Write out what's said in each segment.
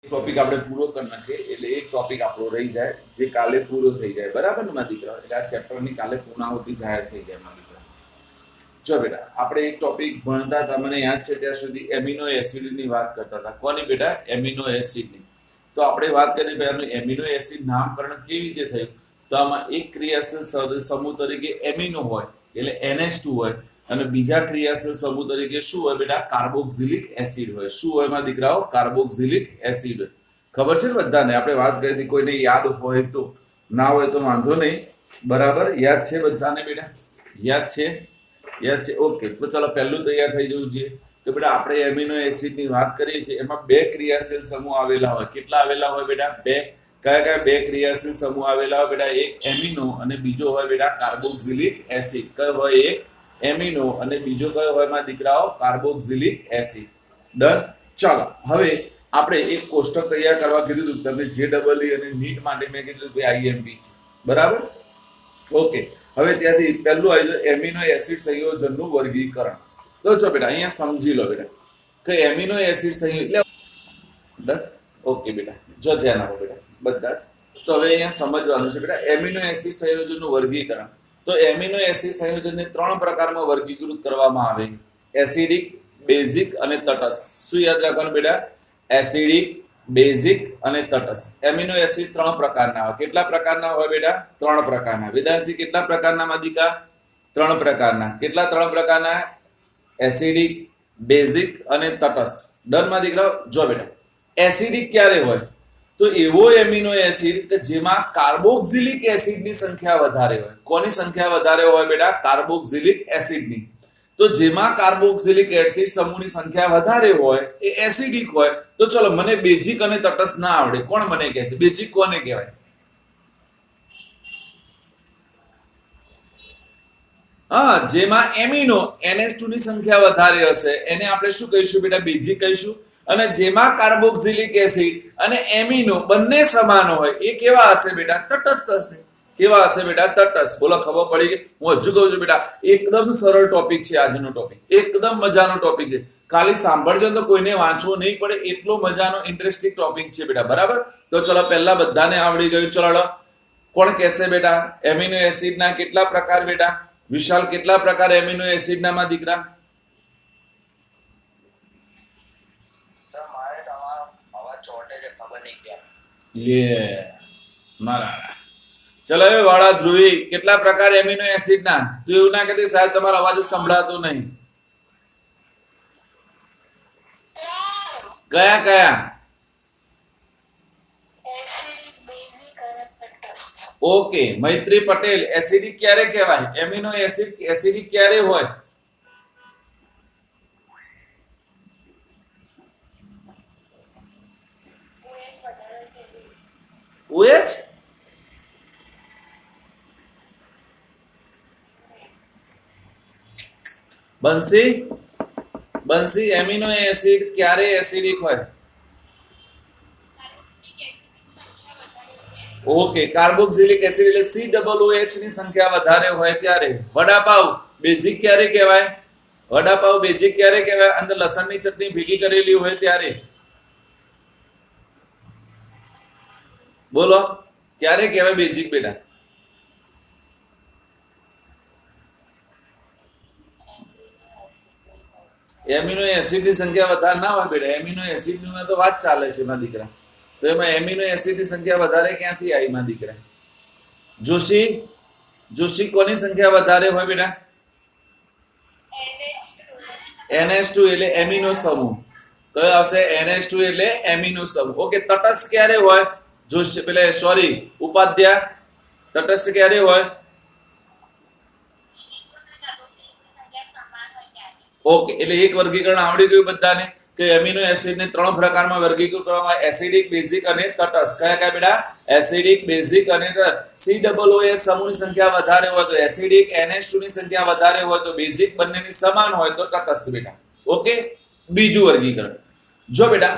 Topic આપણે પૂરો કરી નાખીએ એટલે એક ટોપિક આપણો રહી જાય જે કાલે પૂરો થઈ જાય, બરાબર ને મારા દીકરા? એટલે આ ચેપ્ટરની કાલે પૂર્ણાહુતિ જાહેર થઈ જાય મારા દીકરા. જો બેટા, આપણે એક ટોપિક ભણતા હતા, મને યાદ છે ત્યાં સુધી એમિનો એસિડની વાત કરતા હતા. કોની બેટા? એમિનો એસિડની. તો આપણે વાત કરીએ પહેલાનું એમિનો એસિડ નામકરણ કેવી રીતે થયું. તો આમાં એક ક્રિયાશીલ સમૂહ તરીકે એમિનો હોય એટલે NH2 હોય, અને બીજા ક્રિયાશીલ સમૂહ તરીકે શું હોય બેટા? કાર્બોક્સિલિક એસિડ હોય. શું હોય મારા દીકરાઓ? કાર્બોક્સિલિક એસિડ હોય. ખબર છે ને બધાને? આપણે વાત કરી હતી, કોઈને યાદ હોય તો, ના હોય તો વાંધો નહીં. બરાબર યાદ છે બધાને બેટા? યાદ છે? યાદ છે? ઓકે, તો ચાલો પહેલું તૈયાર થઈ જવું જોઈએ. તો બેટા આપણે એમિનો એસિડની વાત કરીએ છીએ, એમાં બે ક્રિયાશીલ સમૂહ આવેલા હોય. કેટલા આવેલા હોય બેટા? બે. કયા કયા બે ક્રિયાશીલ સમૂહ આવેલા હોય બેટા? એક એમિનો અને બીજો હોય બેટા કાર્બોક્સિલિક એસિડ. કયો હોય? એક એમિનો અને બીજો કયો હોય મારા દીકરાઓ? Carboxylic acid. ડન. ચાલો હવે આપણે એક કોષ્ટક તૈયાર કરવા કીધું હતું તમને, JEE અને નીટ માટે મેં કીધું કે IMP છે, બરાબર? ઓકે, હવે ત્યાંથી પહેલું આવી જાય એમિનો એસિડ સંયોજનનું વર્ગીકરણ. તો જો બેટા અહીંયા સમજી લો બેટા કે એમિનો એસિડ સંયોજન એટલે ઓકે બેટા, જો ધ્યાન આપો બેટા બધા. તો હવે અહીંયા સમજવાનું છે બેટા એમિનો એસિડ સંયોજનનું વર્ગીકરણ. તો એમિનો એસિડ સંયોજનને ત્રણ પ્રકારમાં વર્ગીકૃત કરવામાં આવે: એસિડિક, બેઝિક અને તટસ્થ. શું યાદ રાખવાનું બેટા? એસિડિક, બેઝિક અને તટસ્થ. એમિનો એસિડ ત્રણ પ્રકારના હોય. કેટલા પ્રકારના હોય બેટા? ત્રણ પ્રકારના. વેદાંશી કેટલા પ્રકારના માદિકા? ત્રણ પ્રકારના. કેટલા? ત્રણ પ્રકારના. એસિડિક, બેઝિક અને તટસ્થ. ડન માં દીકરાઓ? જો બેટા એસિડિક ક્યારે હોય? તો એવો એમિનો એસિડ કે જેમાં કાર્બોક્સિલિક એસિડની સંખ્યા વધારે હોય. કોની સંખ્યા વધારે હોય બેટા? કાર્બોક્સિલિક એસિડની. તો જેમાં કાર્બોક્સિલિક એસિડ સમૂહની સંખ્યા વધારે હોય એ એસિડિક હોય. તો ચલો, મને બેઝિક અને તટસ્થ ના આવડે, કોણ મને કહેશે બેઝિક કોને કહેવાય? હા, જેમાં એમિનો NH2 ની સંખ્યા વધારે હશે એને આપણે શું કહીશું બેટા? બેઝિક કહીશું. અને જેમાં કાર્બોક્સિલિક એસિડ અને એમિનો બંને સમાન હોય એ કેવા હશે બેટા? તટસ્થ હશે. કેવા હશે બેટા? તટસ્થ. બોલો, ખબર પડી ગઈ? હું હજુ કહું છું બેટા, એકદમ સરળ ટોપિક છે આજનો ટોપિક. એકદમ મજાનો ટોપિક છે. ખાલી સાંભળજો તો કોઈને વાંચવું નહીં પડે, એટલો મજાનો ઇન્ટરેસ્ટિંગ ટોપિક છે બેટા. બરાબર? તો ચલો, પહેલા બધાને આવડી ગયું. ચલો, કોણ કહેશે બેટા એમિનો એસિડના કેટલા પ્રકાર બેટા? વિશાલ, કેટલા પ્રકાર એમિનો એસિડના માં દીકરા? મારા ચલો હવે વાળા ધ્રુવી, કેટલા પ્રકાર એમિનો એસિડના? તું એવું ના કહેતી સાહેબ તમારો અવાજ સંભળાતો નહીં. કયા કયા? ઓકે, મૈત્રી પટેલ, એસિડિક ક્યારે કહેવાય? એમિનો એસિડ એસિડિક ક્યારે હોય? OH? બંસી, બંસી, એમિનો એસિડ ક્યારે એસિડિક હોય? ઓકે, કાર્બોક્સિલિક એસિડ એટલે COOH ની સંખ્યા વધારે હોય ત્યારે. વડાપાવ બેઝિક ક્યારે કહેવાય? વડાપાવ બેઝિક ક્યારે કહેવાય? અંદર લસણની ચટણી ભેગી કરેલી હોય ત્યારે. બોલો, ક્યારે કહેવાય બેઝિક બેટા? એમિનો એસિડ ની સંખ્યા વધારે ના હોય બેટા. એમિનો એસિડ ની તો વાત ચાલે છે મારા દીકરા. તો એમાં એમિનો એસિડ ની સંખ્યા વધારે ક્યાંથી આવી મારા દીકરા? જોશી, જોશી, કોની સંખ્યા વધારે હોય બેટા? NH2 એટલે એમિનો સમૂહ. કયો આવશે? NH2 એટલે એમિનો સમૂહ. ઓકે, તટસ્થ ક્યારે હોય? જોશી, પેલે સોરી ઉપાધ્યાય, તટસ્થ ક્યારે હોય? ઓકે, એટલે એક વર્ગીકરણ આવડી ગયું બધાને કે એમિનો એસિડને ત્રણ પ્રકારમાં વર્ગીકૃત કરવામાં આવે: એસિડિક, બેઝિક અને તટસ્થ. કયા કયા બેટા? એસિડિક, બેઝિક અને COOH સમૂહની સંખ્યા વધારે હોય તો એસિડિક, NH2 ની સંખ્યા વધારે હોય તો બેઝિક, બંનેની સમાન હોય તો તટસ્થ બેટા. ઓકે, બીજું વર્ગીકરણ જો બેટા,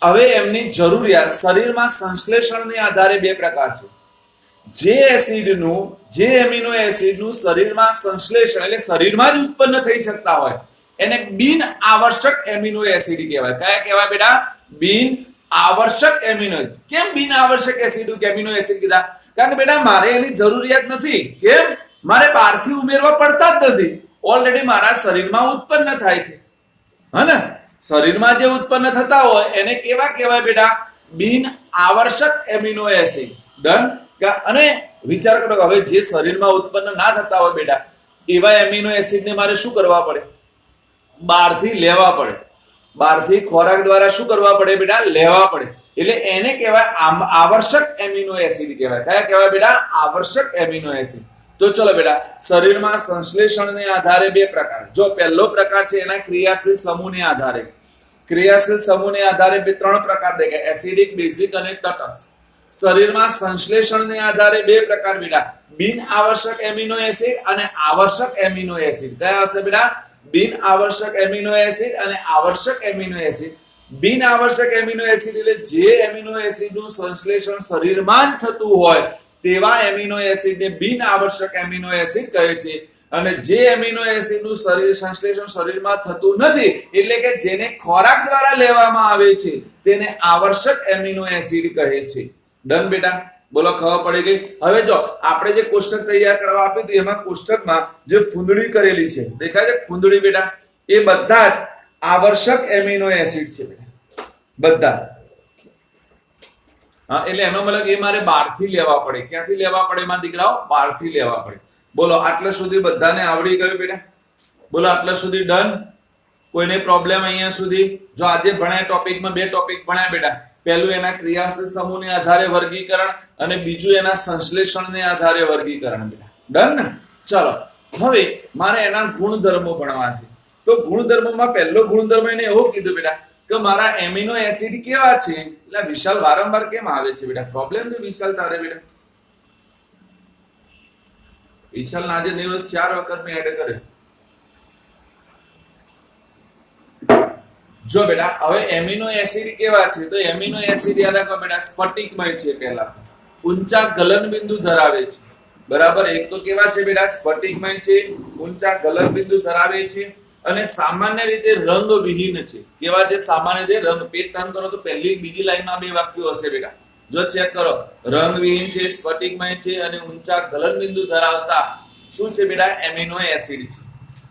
હવે એમની જરૂરિયાત શરીરમાં સંશ્લેષણને આધારે બે પ્રકાર છે. જે એસિડનું, જે એમિનો એસિડનું શરીરમાં સંશ્લેષણ એટલે શરીરમાં જ ઉત્પન્ન થઈ શકતા હોય એને બિન આવશ્યક એમિનો એસિડ કહેવાય. કયા કહેવાય બેટા? બિન આવશ્યક એમિનો એસિડ. કેમ બિન આવશ્યક એસિડ કે એમિનો એસિડ કીધા? કારણ કે બેટા મારે એની જરૂરિયાત નથી. કેમ? મારે બહારથી ઉમેરવા પડતા જ નથી. ઓલરેડી મારા શરીરમાં ઉત્પન્ન થાય છે. હા ને? શરીરમાં જે ઉત્પન્ન થતા હોય એને કેવા કહેવાય બેટા? બિન આવશ્યક એમિનો એસિડ. ડન? અને વિચાર કરો હવે જે શરીરમાં ઉત્પન્ન ના થતા હોય બેટા એવા એમિનો એસિડને મારે શું કરવા પડે? બહારથી લેવા પડે. બહારથી ખોરાક દ્વારા શું કરવા પડે બેટા? લેવા પડે. એટલે એને કહેવાય આવશ્યક એમિનો એસિડ કહેવાય. કયા કહેવાય બેટા? આવશ્યક એમિનો એસિડ. તો ચલો બેટા, શરીરમાં સંશ્લેષણને આધારે બે પ્રકાર. જો પહેલો પ્રકાર છે એના ક્રિયાશીલ સમૂહને આધારે. ક્રિયાશીલ સમૂહને આધારે ત્રણ પ્રકાર દેખાય: એસિડિક, બેઝિક અને તટસ્થ. શરીરમાં સંશ્લેષણને આધારે બે પ્રકાર બેટા: બિન આવશ્યક એમિનો એસિડ અને આવશ્યક એમિનો એસિડ. કયા હશે બેટા? બિન આવશ્યક એમિનો એસિડ અને આવશ્યક એમિનો એસિડ. બિન આવશ્યક એમિનો એસિડ એટલે જે એમિનો એસિડનું સંશ્લેષણ શરીરમાં જ થતું હોય તેવા એમિનો એસિડને બિન આવશ્યક એમિનો એસિડ કહે છે. અને જે એમિનો એસિડનું સંશ્લેષણ શરીરમાં થતું નથી એટલે કે જેને ખોરાક દ્વારા લેવામાં આવે છે તેને આવશ્યક એમિનો એસિડ કહે છે. ડન બેટા? બોલો, ખબર પડી ગઈ? હવે જો આપણે જે કોષ્ટક તૈયાર કરવા આપ્યું હતું એમાં કોષ્ટકમાં જે ફૂંદડી કરેલી છે દેખાય છે ફૂંદડી બેટા? એ બધા જ આવશ્યક એમિનો એસિડ છે બેટા, બધા. હા, એટલે એનો મતલબ એ મારે બહારથી લેવા પડે. ક્યાંથી લેવા પડે એમાં દીકરાઓ? બહારથી લેવા પડે. બોલો, આટલા સુધી બધાને આવડી ગયું બેટા? બોલો, આટલા સુધી ડન? કોઈને પ્રોબ્લેમ અહીંયા સુધી? જો આજે ભણ્યા ટોપિકમાં બે ટોપિક ભણ્યા બેટા. પહેલું એના ક્રિયાશીલ સમૂહને આધારે વર્ગીકરણ અને બીજું એના સંશ્લેષણને આધારે વર્ગીકરણ બેટા. ડન ને? ચલો, હવે મારે એના ગુણધર્મો ભણવા છે. તો ગુણધર્મોમાં પહેલો ગુણધર્મ એને એવો કીધું બેટા કે મારા એમિનો એસિડ કેવા છે. એટલે વિશાલ વારંવાર કેમ આવે છે બેટા? પ્રોબ્લેમ છે વિશાલ તારે બેટા? વિશાલ આજે દિવસ 4 વખત મેં એડ કર્યો. જો બેટા હવે એમિનો એસિડ કેવા છે તો એમિનો એસિડ યાદ રાખો બેટા સ્ફટિકમય છે. પહેલા ઊંચા ગલન બિંદુ ધરાવે છે. બરાબર? એક તો કેવા છે બેટા? સ્ફટિકમય છે, ઊંચા ગલન બિંદુ ધરાવે છે અને સામાન્ય રીતે રંગવિહીન છે. કેવા છે? સામાન્ય રીતે રંગ. પેજ ટર્ન કરો તો પહેલી બીજી લાઈનમાં બે વાક્યો હશે બેટા. જો ચેક કરો, રંગવિહીન છે, સ્ફટિકમય છે અને ઊંચા ગલન બિંદુ ધરાવતા શું છે બેટા? એમિનો એસિડ છે.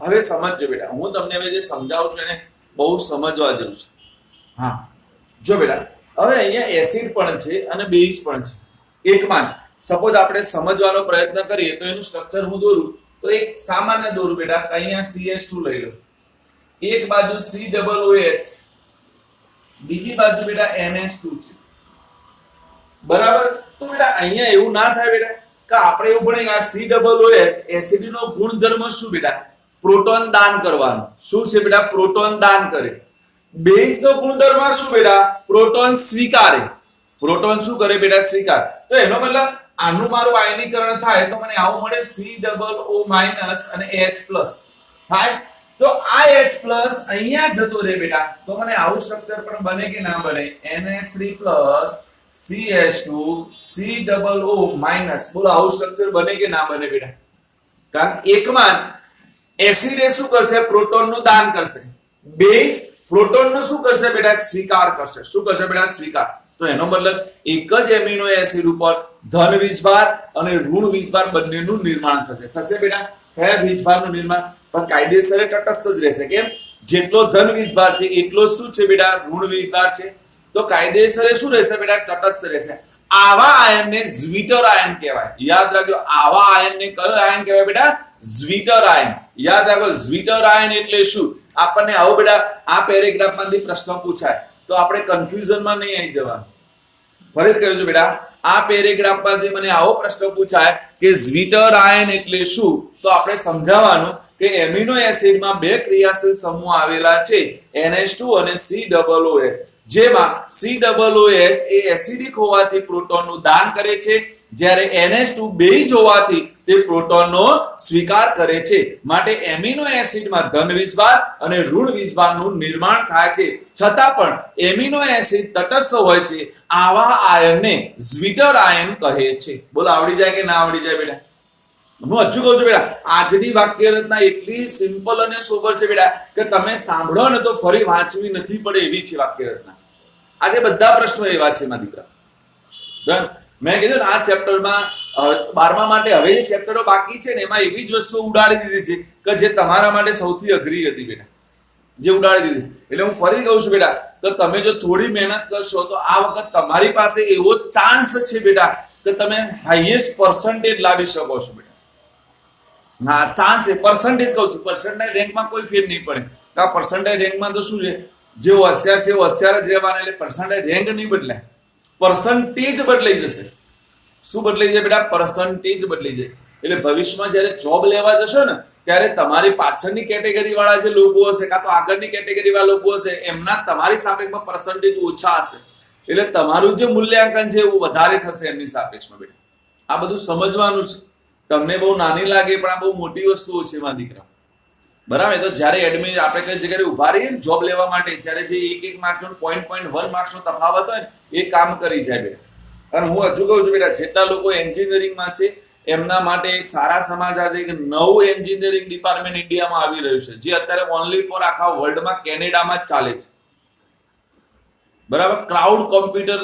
હવે સમજજો બેટા, હું તમને હવે જે સમજાવું છું એને બહુ સમજવા જેવું છે. હા, જો બેટા હવે અહીંયા એસિડ પણ છે અને બેઝ પણ છે એકમાં જ. સપોઝ આપણે સમજવાનો પ્રયત્ન કરીએ તો એનું સ્ટ્રક્ચર હું દોરું તો એક સામાન્ય દોરું બેટા. અહીંયા CH2 લઈ લો, એક બાજુ COOH, બીજી બાજુ બેટા NH2 છે. બરાબર? તો બેટા અહીંયા એવું ના થાય બેટા કે આપણે એવું ભણીએ COOH એસિડ નો ગુણધર્મ શું બેટા? પ્રોટોન દાન કરવાનું. શું છે બેટા? પ્રોટોન દાન કરે. બેઝ નો ગુણધર્મ શું બેટા? પ્રોટોન સ્વીકારે. પ્રોટોન શું કરે બેટા? સ્વીકાર. તો એનો મતલબ આનું મારું આયનીકરણ થાય તો મને આવું મળે COO- અને H+ થાય. તો આ H+ અહીંયા જતો રહે બેટા તો મને આવું સ્ટ્રક્ચર પણ બને કે ના બને? NH3+ CH2 COO-. બોલો, આવું સ્ટ્રક્ચર બને કે ના બને બેટા? કારણ એકમાં એસિડ એ શું કરશે? પ્રોટોનનું દાન કરશે. બેઝ પ્રોટોનનો શું કરશે બેટા? સ્વીકાર કરશે. શું કરશે બેટા? સ્વીકાર. તો એનો મતલબ એક જ એમિનો એસિડ ઉપર ધન વીજભાર અને ઋણ વીજભાર બંનેનું નિર્માણ થશે. થશે બેટા? કયા વીજભારનું નિર્માણ? પણ કાયદેસર તટસ્થ જ રહેશે. કેમ? જેટલો ધન વીજભાર છે એટલો શું છે બેટા? ઋણ વીજભાર છે. તો કાયદેસર શું રહેશે બેટા? તટસ્થ રહેશે. આવા આયનને ઝ્વિટર આયન કહેવાય. યાદ રાખજો, આવા આયનને કયો આયન કહેવાય બેટા? Zwitter ion. યાદ રાખો, ઝ્વિટર આયન એટલે શું? આપણને આવો બેટા આ પેરેગ્રાફમાંથી પ્રશ્ન પૂછાય તો આપણે કન્ફ્યુઝનમાં નહીં આવી જવાનું. ફરીથી કહું છું બેટા, આ પેરેગ્રાફમાંથી મને આવો પ્રશ્ન પૂછાય કે ઝ્વિટર આયન એટલે શું તો આપણે સમજાવવાનું કે એમિનો એસિડમાં બે ક્રિયાશીલ સમૂહ આવેલા છે, NH2 અને COOH. જેમાં COOH એ એસિડિક હોવાથી પ્રોટોનનું દાન કરે છે, જ્યારે NH2 બેઝ હોવાથી તે પ્રોટોનનો સ્વીકાર કરે છે. માટે એમિનો એસિડમાં ધન વીજભાર અને ઋણ વીજભારનું નિર્માણ થાય છે. છતાં પણ એમિનો એસિડ તટસ્થ હોય છે. આવા આયનને ઝ્વિટર આયન કહે છે. બોલો, આવડી જાય કે ના આવડી જાય બેટા? હું હજુ કહું છું બેટા, આજની વાક્ય રચના એટલી સિમ્પલ અને સોબર છે બેટા કે તમે સાંભળો ને તો ફરી વાંચવી નથી પડે એવી છે વાક્ય રચના. આજે બધા પ્રશ્નો એવા છે મારા દીકરા. મેં કીધું ને આ ચેપ્ટરમાં 12મા માટે હવે જે ચેપ્ટરો બાકી છે ને એમાં એવી જ વસ્તુ ઉડાડી દીધી છે કે જે તમારા માટે સૌથી અઘરી હતી બેટા, જે ઉડાડી દીધી. એટલે હું ફરી કહું છું બેટા, તો તમે જો થોડી મહેનત કરશો તો આ વખત તમારી પાસે એવો ચાન્સ છે બેટા કે તમે હાઈએસ્ટ પર્સન્ટેજ લાવી શકો છો બેટા. હા, ચાન્સ છે, પર્સન્ટેજ કહું છું, પર્સન્ટેજ રેન્કમાં કોઈ ફેર નહીં પડે. આ પર્સન્ટેજ રેન્કમાં તો શું છે, જે હોશિયાર છે હોશિયાર જ રહેવાના, એટલે પર્સન્ટેજ રેન્ક નહીં બદલાય, પર્સન્ટેજ બદલાઈ જશે. શું બદલાઈ જાય બેટા? પર્સન્ટેજ બદલાઈ જાય. એટલે ભવિષ્યમાં જયારે જોબ લેવા જશો ને ત્યારે તમારી પાછળની કેટેગરી વાળા જે લોકો હશે કાં તો આગળની કેટેગરી વાળા લોકો હશે એમના તમારી સાપેક્ષમાં પર્સન્ટેજ ઓછા હશે, એટલે તમારું જે મૂલ્યાંકન છે એવું વધારે થશે એમની સાપેક્ષમાં બેટા. આ બધું સમજવાનું છે. તમને બહુ નાની લાગે પણ આ બહુ મોટી વસ્તુઓ છે મારા દીકરા, બરાબર? તો જયારે એડમિટ આપણે કઈ જગ્યાએ ઉભા રહીએ ને જોબ લેવા માટે ત્યારે જે એક માર્ક્સનો 0.1 માર્ક્સનો તફાવત હોય ને એ કામ કરી જાય બેટા. અને હું હજુ કહું છું બેટા, જેટલા લોકો એન્જિનિયરિંગમાં છે એમના માટે એક સારા સમાચાર છે કે નવું એન્જિનિયરિંગ ડિપાર્ટમેન્ટ ઇન્ડિયામાં આવી રહ્યું છે, જે અત્યારે ઓનલી ફોર આખા વર્લ્ડમાં કેનેડામાં જ ચાલે છે, બરાબર? ક્લાઉડ કોમ્પ્યુટર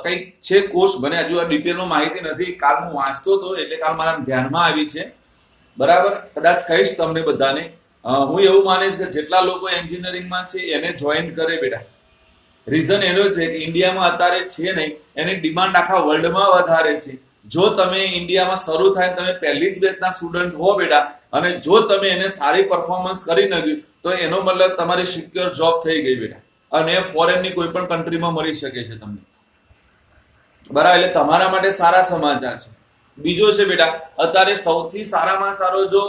કંઈક છે કોર્સ, મને હજુ આ ડિટેલમાં માહિતી નથી, કાલ હું વાંચતો હતો એટલે કાલ મારા ધ્યાનમાં આવી છે, બરાબર? કદાચ કહીશ તમને બધાને. હું એવું માનીશ કે જેટલા લોકો એન્જિનિયરિંગમાં છે એને જોઈન કરે બેટા. રીઝન એનો છે કે ઇન્ડિયામાં અત્યારે છે નહીં, એની ડિમાન્ડ આખા વર્લ્ડમાં વધારે છે. જો તમે ઇન્ડિયામાં શરૂ થાય તમે પહેલી જ બેચના સ્ટુડન્ટ હો બેટા, અને જો તમે એને સારી પરફોર્મન્સ કરી નાખ્યું તો એનો મતલબ તમારી સિક્યોર જોબ થઈ ગઈ બેટા, અને ફોરેનની કોઈ પણ કન્ટ્રીમાં મળી શકે છે તમને, બરાબર? એટલે તમારા માટે સારા સમાચાર છે. બીજો છે બેટા, અત્યારે સૌથી સારામાં સારો જો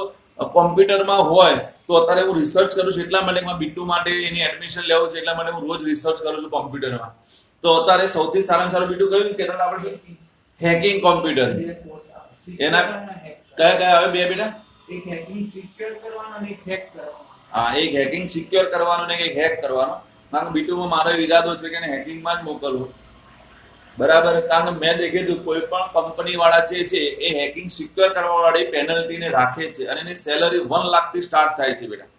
કોમ્પ્યુટરમાં હોય તો અત્યારે હું રિસર્ચ કરું છું, એટલા માટે B2 માટે એની એડમિશન લેવું છે, એટલા માટે હું રોજ રિસર્ચ કરું છું કોમ્પ્યુટરમાં. તો અત્યારે સૌથી સારામાં સારું B2 કયું કહેતા આપણે? Hacking computer. એના કયા કયા આવે બે બેટા? એક હેકિંગ સિક્યોર કરવાનો અને એક હેક કરવાનો. હા, એક હેકિંગ સિક્યોર કરવાનો ને એક હેક કરવાનો. કારણ B2 માં મારો ઈરાદો છે કે હેકિંગમાં જ મોકલવું, બરાબર? કારણ કે મેં દેખેલું કોઈ પણ કંપની વાળા છે એ હેકિંગ સિક્યોર કરવા વાળી પેનલ્ટીને રાખે છે, અને એની સેલરી 1 લાખથી સ્ટાર્ટ થાય છે બેટા.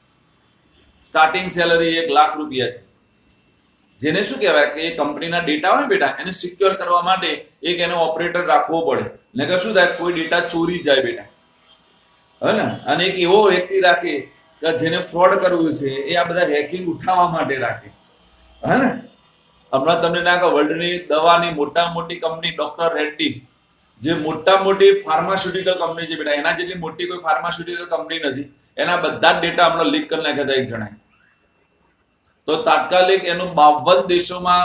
સ્ટાર્ટિંગ સેલરી 1 લાખ રૂપિયા છે. જેને શું કહેવાય કે એ કંપનીના ડેટા હોય ને બેટા એને સિક્યોર કરવા માટે એક એનો ઓપરેટર રાખવો પડે, નકર શું થાય, કોઈ ડેટા ચોરી જાય બેટા, હે ને? અને એક એવો વ્યક્તિ રાખે કે જેને ફ્રોડ કરવું છે, એ આ બધા હેકિંગ ઉઠાવવા માટે રાખે, હે ને? હમણાં તમને ના કહો, વર્લ્ડની દવાની મોટી કંપની ડોક્ટર રેડ્ડી, જે મોટી ફાર્માસ્યુટિકલ કંપની છે બેટા, એના જેટલી મોટી કોઈ ફાર્માસ્યુટિકલ કંપની નથી, એના બધા જ ડેટા હમણાં લીક કરી નાખ્યા હતા એક જણાએ. તો તાત્કાલિક એનું 52 દેશોમાં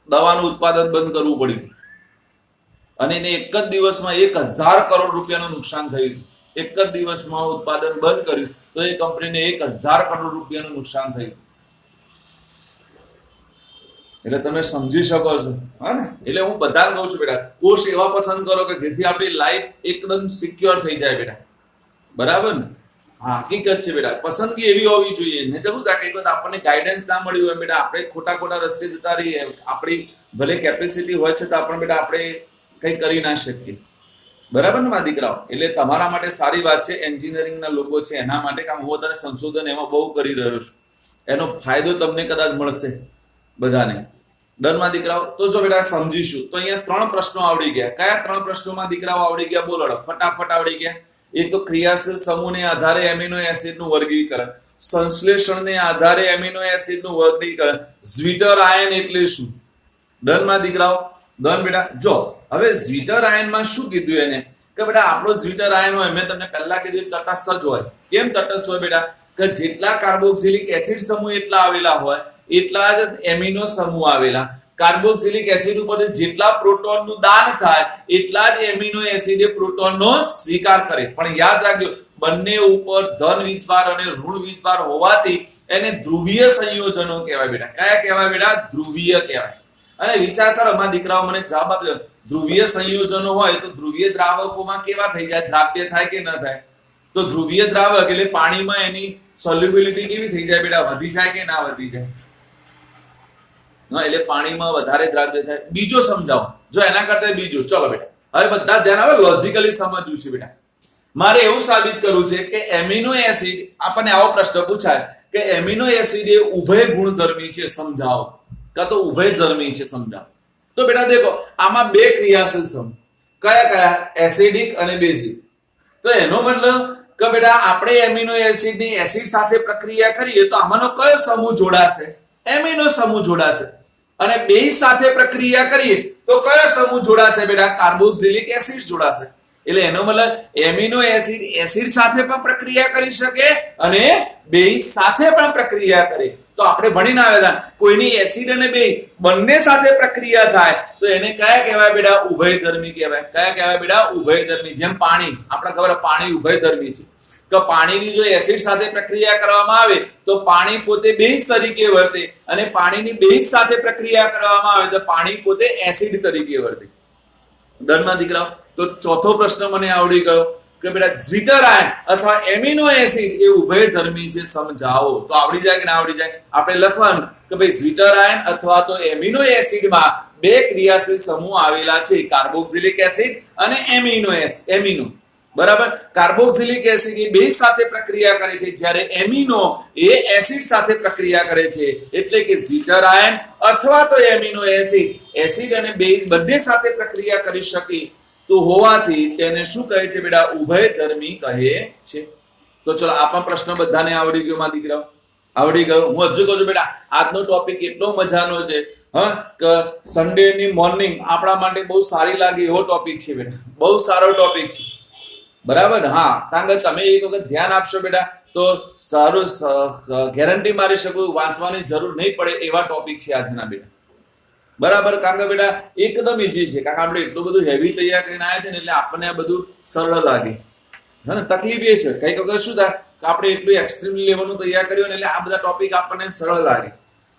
દવાનું ઉત્પાદન બંધ કરવું પડ્યું, અને એને એક જ દિવસમાં 1000 કરોડ રૂપિયાનું નુકસાન થયું. એક જ દિવસમાં ઉત્પાદન બંધ કર્યું તો એ કંપનીને 1000 કરોડ રૂપિયાનું નુકસાન થયું. એટલે તમે સમજી શકો છો, હા ને? એટલે હું બધાને કહું છું બેટા, કોર્સ એવા પસંદ કરો કે જેથી આપણી લાઈફ એકદમ સિક્યોર થઈ જાય બેટા, બરાબર ને? હા, હકીકત છે બેટા, પસંદગી એવી હોવી જોઈએ. નહીં તો શું થાય કે આપણને ગાઈડન્સ ના મળ્યું હોય બેટા, આપણે ખોટા રસ્તે જતા રહીએ, આપણી ભલે કેપેસિટી હોય છે તો આપણે બેટા આપણે કંઈ કરી ના શકીએ, બરાબર ને મારા દીકરાઓ? એટલે તમારા માટે સારી વાત છે, એન્જિનિયરિંગના લોકો છે એના માટે, કારણ હું અત્યારે સંશોધન એમાં બહુ કરી રહ્યો છું, એનો ફાયદો તમને કદાચ મળશે બધાને. ડરમાં દીકરાઓ? તો જો બેટા સમજીશું તો અહીંયા 3 પ્રશ્નો આવડી ગયા. કયા 3 પ્રશ્નોમાં દીકરાઓ આવડી ગયા? બોલો ફટાફટ આવડી ગયા. એક તો ક્રિયાશીલ સમૂહને આધારે એમિનો એસિડનું વર્ગીકરણ, સંશ્લેષણને આધારે એમિનો એસિડનું વર્ગીકરણ, ઝ્વિટર આયન એટલે શું? ડનમાં દીકરાઓ? ડન બેટા? જો હવે ઝ્વિટર આયનમાં શું કીધું એને કે બેટા આપણો ઝ્વિટર આયન હોય, મેં તમને પહેલા કીધું તટસ્થ જ હોય. કેમ તટસ્થ હોય બેટા? કે જેટલા કાર્બોક્સિલિક એસિડ સમૂહ એટલા આવેલા હોય એટલા જ એમિનો સમૂહ આવેલા. કાર્બોક્સિલિક એસિડ ઉપર જેટલા પ્રોટોનનું દાન થાય એટલા જ એમિનો એસિડ એ પ્રોટોનનો સ્વીકાર કરે. પણ યાદ રાખજો, બંને ઉપર ધન વીજભાર અને ઋણ વીજભાર હોવાથી એને ધ્રુવીય સંયોજનો કહેવાય બેટા. કયા કહેવાય બેટા? ધ્રુવીય કહેવાય. અને વિચાર કરો મારા દીકરાઓ, મને જવાબ આપજો. ધ્રુવીય સંયોજનો હોય તો ધ્રુવીય દ્રાવકોમાં કેવા થઈ જાય? દ્રાવ્ય થાય કે ન થાય? તો ધ્રુવીય દ્રાવક એટલે પાણીમાં એની સોલ્યુબિલિટી કેવી થઈ જાય બેટા? વધી જાય કે ના વધી જાય? એટલે પાણીમાં વધારે દ્રાવ્ય થાય. બીજો સમજાવો, જો એના કરતા બીજો. ચલો બેટા, હવે બધા ધ્યાન આવે, લોજિકલી સમજવું છે બેટા. મારે એવું સાબિત કરવું છે કે એમિનો એસિડ, આપણને આવો પ્રશ્ન પૂછાય કે એમિનો એસિડ એ ઉભય ગુણધર્મી છે, સમજાવો. કાં તો ઉભયધર્મી છે સમજાવો. તો બેટા દેખો આમાં બે ક્રિયાશીલ સમૂહ કયા કયા એસિડિક અને બેઝિક. તો એનો મતલબ કે બેટા આપણે એમિનો એસિડની એસિડ સાથે પ્રક્રિયા કરીએ તો આમાંનો કયો સમૂહ જોડાશે? એમિનો સમૂહ જોડાશે. અને બેઝ સાથે પ્રક્રિયા કરીએ તો કયો સમૂહ જોડાશે બેટા? કાર્બોક્સિલિક એસિડ જોડાશે. એટલે એનો મતલબ એમિનો એસિડ એસિડ સાથે પણ પ્રક્રિયા કરી શકે અને બેઝ સાથે પણ પ્રક્રિયા કરે. તો આપણે ભણીને આવેલા કોઈની એસિડ અને બેઝ બંને સાથે પ્રક્રિયા થાય તો એને કયા કહેવાય બેટા? ઉભયધર્મી કહેવાય. કયા કહેવાય બેટા? ઉભયધર્મી. જેમ પાણી, આપણે ખબર પાણી ઉભયધર્મી છે. તો પાણીની જો એસિડ સાથે પ્રક્રિયા કરવામાં આવે તો પાણી પોતે બેઝ તરીકે વર્તે અને પાણીની બેઝ સાથે પ્રક્રિયા કરવામાં આવે તો પાણી પોતે એસિડ તરીકે વર્તે. દરમાં દીકરાઓ તો ચોથો પ્રશ્ન મને આવડી ગયો કે બેટા ઝ્વિટર આયન અથવા એમિનો એસિડ એ ઉભયધર્મી છે સમજાવો. તો આવડી જાય કે ના આવડી જાય? આપણે લખવાનું કે ભાઈ ઝ્વિટર આયન અથવા તો એમિનો એસિડમાં બે ક્રિયાશીલ સમૂહ આવેલા છે, કાર્બોક્સિલિક એસિડ અને એમિનો. બરાબર. કાર્બોક્સિલિક એસિડ એ બેઝ સાથે પ્રક્રિયા કરે છે જ્યારે એમિનો એ એસિડ સાથે પ્રક્રિયા કરે છે. એટલે કે ઝ્વિટર આયન અથવા તો એમિનો એસિડ એસિડ અને બેઝ બંને સાથે પ્રક્રિયા કરી શકે તો હોવાથી તેને શું કહે છે બેટા? ઉભયધર્મી કહે છે. તો ચલો આ પણ પ્રશ્ન બધાને આવડી ગયો માં દીકરાઓ? આવડી ગયો. હું હજુ કહું છું બેટા આજનો ટોપિક એટલો મજાનો છે કે સન્ડે ની મોર્નિંગ આપણા માટે બહુ સારી લાગે એવો ટોપિક છે બેટા. બહુ સારો ટોપિક છે. બરાબર. હા, કારણ કે તમે એક વખત ધ્યાન આપશો બેટા તો સારું ગેરંટી મારી શકું વાંચવાની જરૂર નહીં પડે એવા ટોપિક છે આજના બેટા. બરાબર. કારણ કે બેટા એકદમ ઈઝી છે. કારણ કે આપણે એટલું બધું હેવી તૈયાર કરીને આવ્યા છે ને એટલે આપણને આ બધું સરળ લાગે. હા ને, તકલીફ એ છે કઈક વખત શું થાય કે આપણે એટલું એક્સ્ટ્રીમ લેવલનું તૈયાર કર્યું ને એટલે આ બધા ટોપિક આપણને સરળ લાગે.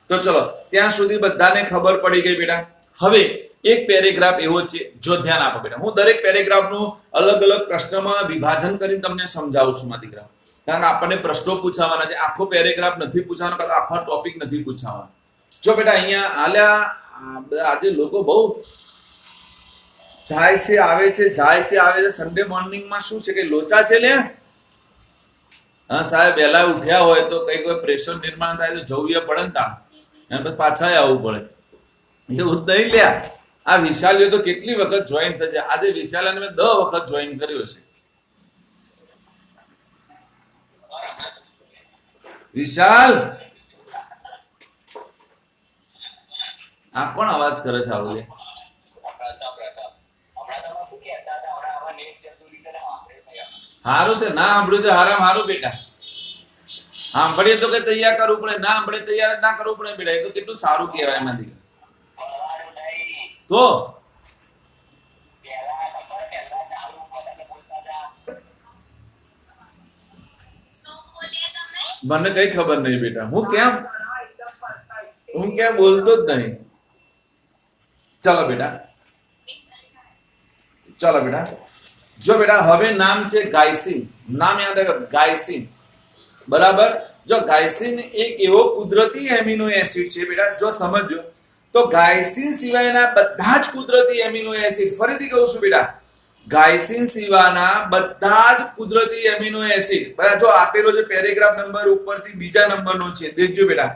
તો ચલો ત્યાં સુધી બધાને ખબર પડી ગઈ બેટા. હવે એક પેરેગ્રાફ એવો છે, જો ધ્યાન આપો બેટા, હું દરેક પેરેગ્રાફનું અલગ અલગ પ્રશ્નમાં વિભાજન કરીને તમને સમજાવું છું મારા દીકરા. કારણ કે આપણને પ્રશ્નો પૂછાવાના છે. આખો પેરેગ્રાફ નથી પૂછવાનો કાં તો આખો ટોપિક નથી પૂછવાનો. જો બેટા અહીંયા આલ્યા આજે લોકો બહુ જાય છે આવે છે જાય છે આવે છે. સન્ડે મોર્નિંગમાં શું છે કે લોચા છે લે. હા સાહેબ વહેલા ઉઠ્યા હોય તો કઈ કોઈ પ્રેશર નિર્માણ થાય તો જવું પડે ને તા એમ પછી પાછા આવવું પડે. એવું જ નહીં લ્યા. આ વિશાલ્યો તો કેટલી વખત જોઈન થશે. આજે વિશાલાને મેં 10 વખત જોઈન કર્યો છે. વિશાલ આ કોણ અવાજ કરે છે આવું? હારું તે ના સાંભળ્યું તો હારું બેટા. સાંભળીએ તો કે તૈયાર કરવું પડે, ના સાંભળે તૈયાર ના કરવું પડે બેટા. એ તો કેટલું સારું કહેવાય એમાંથી. તો મને કઈ ખબર નહીં બેટા. હું કેમ બોલતો જ નહીં. ચલો બેટા જો બેટા હવે નામ છે ગાયસિન. નામ યાદ રાખો, ગાયસિન. બરાબર. જો ગાયસિન એક એવો કુદરતી એમિનો એસિડ છે બેટા. જો સમજો તો ગાયસિન સિવાયના બધા જ કુદરતી એમિનો એસિડ, ફરીથી કહું છું બેટા, ગાયસિન સિવાયના બધા જ કુદરતી એમિનો એસિડ, બરાબર. જો આપેલો જે પેરેગ્રાફ નંબર ઉપરથી બીજા નંબરનો છે દેખજો બેટા.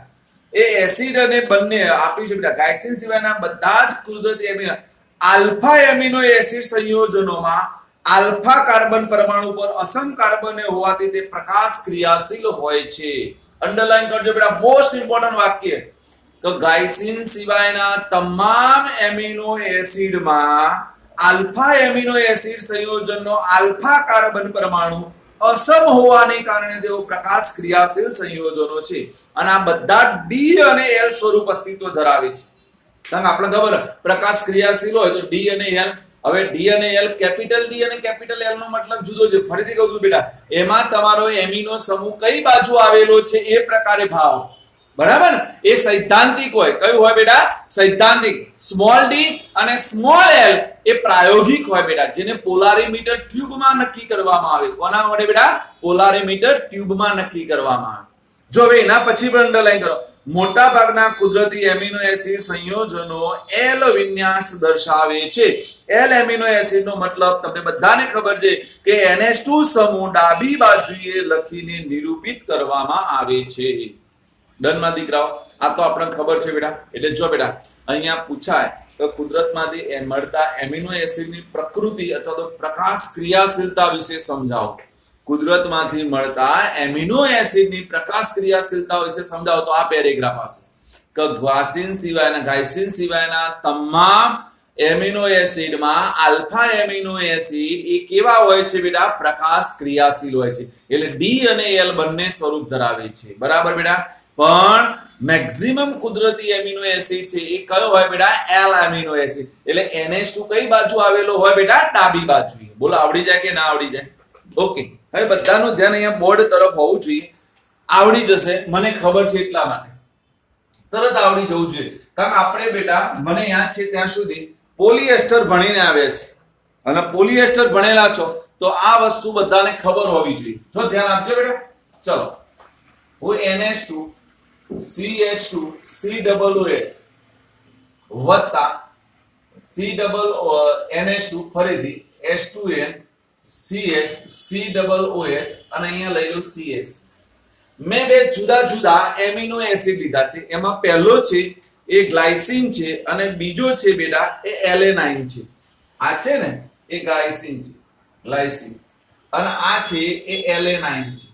એ એસિડ અને બંને આપ્યું છે બેટા. ગાયસિન સિવાયના બધા જ કુદરતી એમિનો આલ્ફા એમિનો એસિડ સંયોજનોમાં આલ્ફા કાર્બન પરમાણુ પર અસમ કાર્બન હોવાથી તે પ્રકાશ ક્રિયાશીલ હોય છે. અંડરલાઈન કરજો બેટા. મોસ્ટ ઇમ્પોર્ટન્ટ વાક્ય તો ગાયસિન સિવાયના તમામ એમિનો એસિડમાં આલ્ફા એમિનો એસિડ સંયોજનનો આલ્ફા કાર્બન પરમાણુ અસમ હોવાને કારણે તેઓ પ્રકાશ ક્રિયાશીલ સંયોજનો છે અને આ બધા ડી અને એલ સ્વરૂપ અસ્તિત્વ ધરાવે છે. કારણ કે આપણે ખબર પ્રકાશ ક્રિયાશીલ હોય તો ડી અને એલ. હવે ડી અને એલ, કેપિટલ ડી અને કેપિટલ એલ નો મતલબ જુદો છે. ફરીથી કહું છું બેટા, એમાં તમારો એમિનો સમૂહ કઈ બાજુ આવેલો છે એ પ્રકારે ભાવ. બરાબર ને? એ સૈદ્ધાંતિક હોય. કયું હોય બેટા? સૈદ્ધાંતિક. સ્મોલ ડી અને સ્મોલ એલ એ પ્રાયોગિક હોય બેટા, જેને પોલારીમીટર ટ્યુબમાં નક્કી કરવામાં આવે. કોના વડે બેટા? પોલારીમીટર ટ્યુબમાં નક્કી કરવામાં આવે. જો હવે એના પછી પણ અંડરલાઈન કરો. મોટા ભાગના કુદરતી એમિનો એસિડ સંયોજનો એલ વિન્યાસ દર્શાવે છે. એલ એમિનો એસિડ નો મતલબ તમને બધાને ખબર છે કે NH2 સમૂહ ડાબી બાજુએ લખીને નિરૂપિત કરવામાં આવે છે. ડનમાં દીકરાઓ. આ તો આપણને ખબર છે બેટા. એટલે જો બેટા અહીંયા પૂછાય તો કુદરતમાંથી મળતા એમિનો એસિડની પ્રકૃતિ અથવા તો પ્રકાશ ક્રિયાશીલતા વિશે સમજાવો. કુદરતમાંથી મળતા એમિનો એસિડની પ્રકાશ ક્રિયાશીલતા વિશે સમજાવો તો આ પેરેગ્રાફ આવશે કે ગ્લાયસિન સિવાયના તમામ એમિનો એસિડમાં આલ્ફા એમિનો એસિડ એ કેવા હોય છે બેટા? પ્રકાશ ક્રિયાશીલ હોય છે. એટલે ડી અને એલ બંને સ્વરૂપ ધરાવે છે. બરાબર બેટા? પણ મેક્સિમમ કુદરતી એમિનો એસિડ છે એ કયો હોય બેટા? L amino acid. એટલે NH2 કઈ બાજુ આવેલો હોય બેટા? ડાબી બાજુ. બોલો આવડી જાય કે ના આવડી જાય? ઓકે, હવે બધાનું ધ્યાન અહીંયા બોર્ડ તરફ હોવું જોઈએ. આવડી જશે મને ખબર છે એટલા માટે તરત આવડી જવું જોઈએ. કારણ કે આપણે બેટા મને યાદ છે ત્યાં સુધી પોલિએસ્ટર ભણીને આવ્યા છે અને પોલિએસ્ટર ભણેલા છો તો આ વસ્તુ બધાને ખબર હોવી જોઈએ. જો ધ્યાન આપજો બેટા. ચલો, હું NH2 CH2 COOH વત્તા NH2 ફરીથી H2N CH COOH અને અહીંયા લઈ લો CS. મેં બે જુદા જુદા એમિનો એસિડ લીધા છે. એમાં પહેલો છે એ ગ્લાયસિન છે અને બીજો છે બેટા એ એલેનાઇન છે. આ છે ને એ ગ્લાયસિન છે, ગ્લાયસિન, અને આ છે એ એલેનાઇન છે,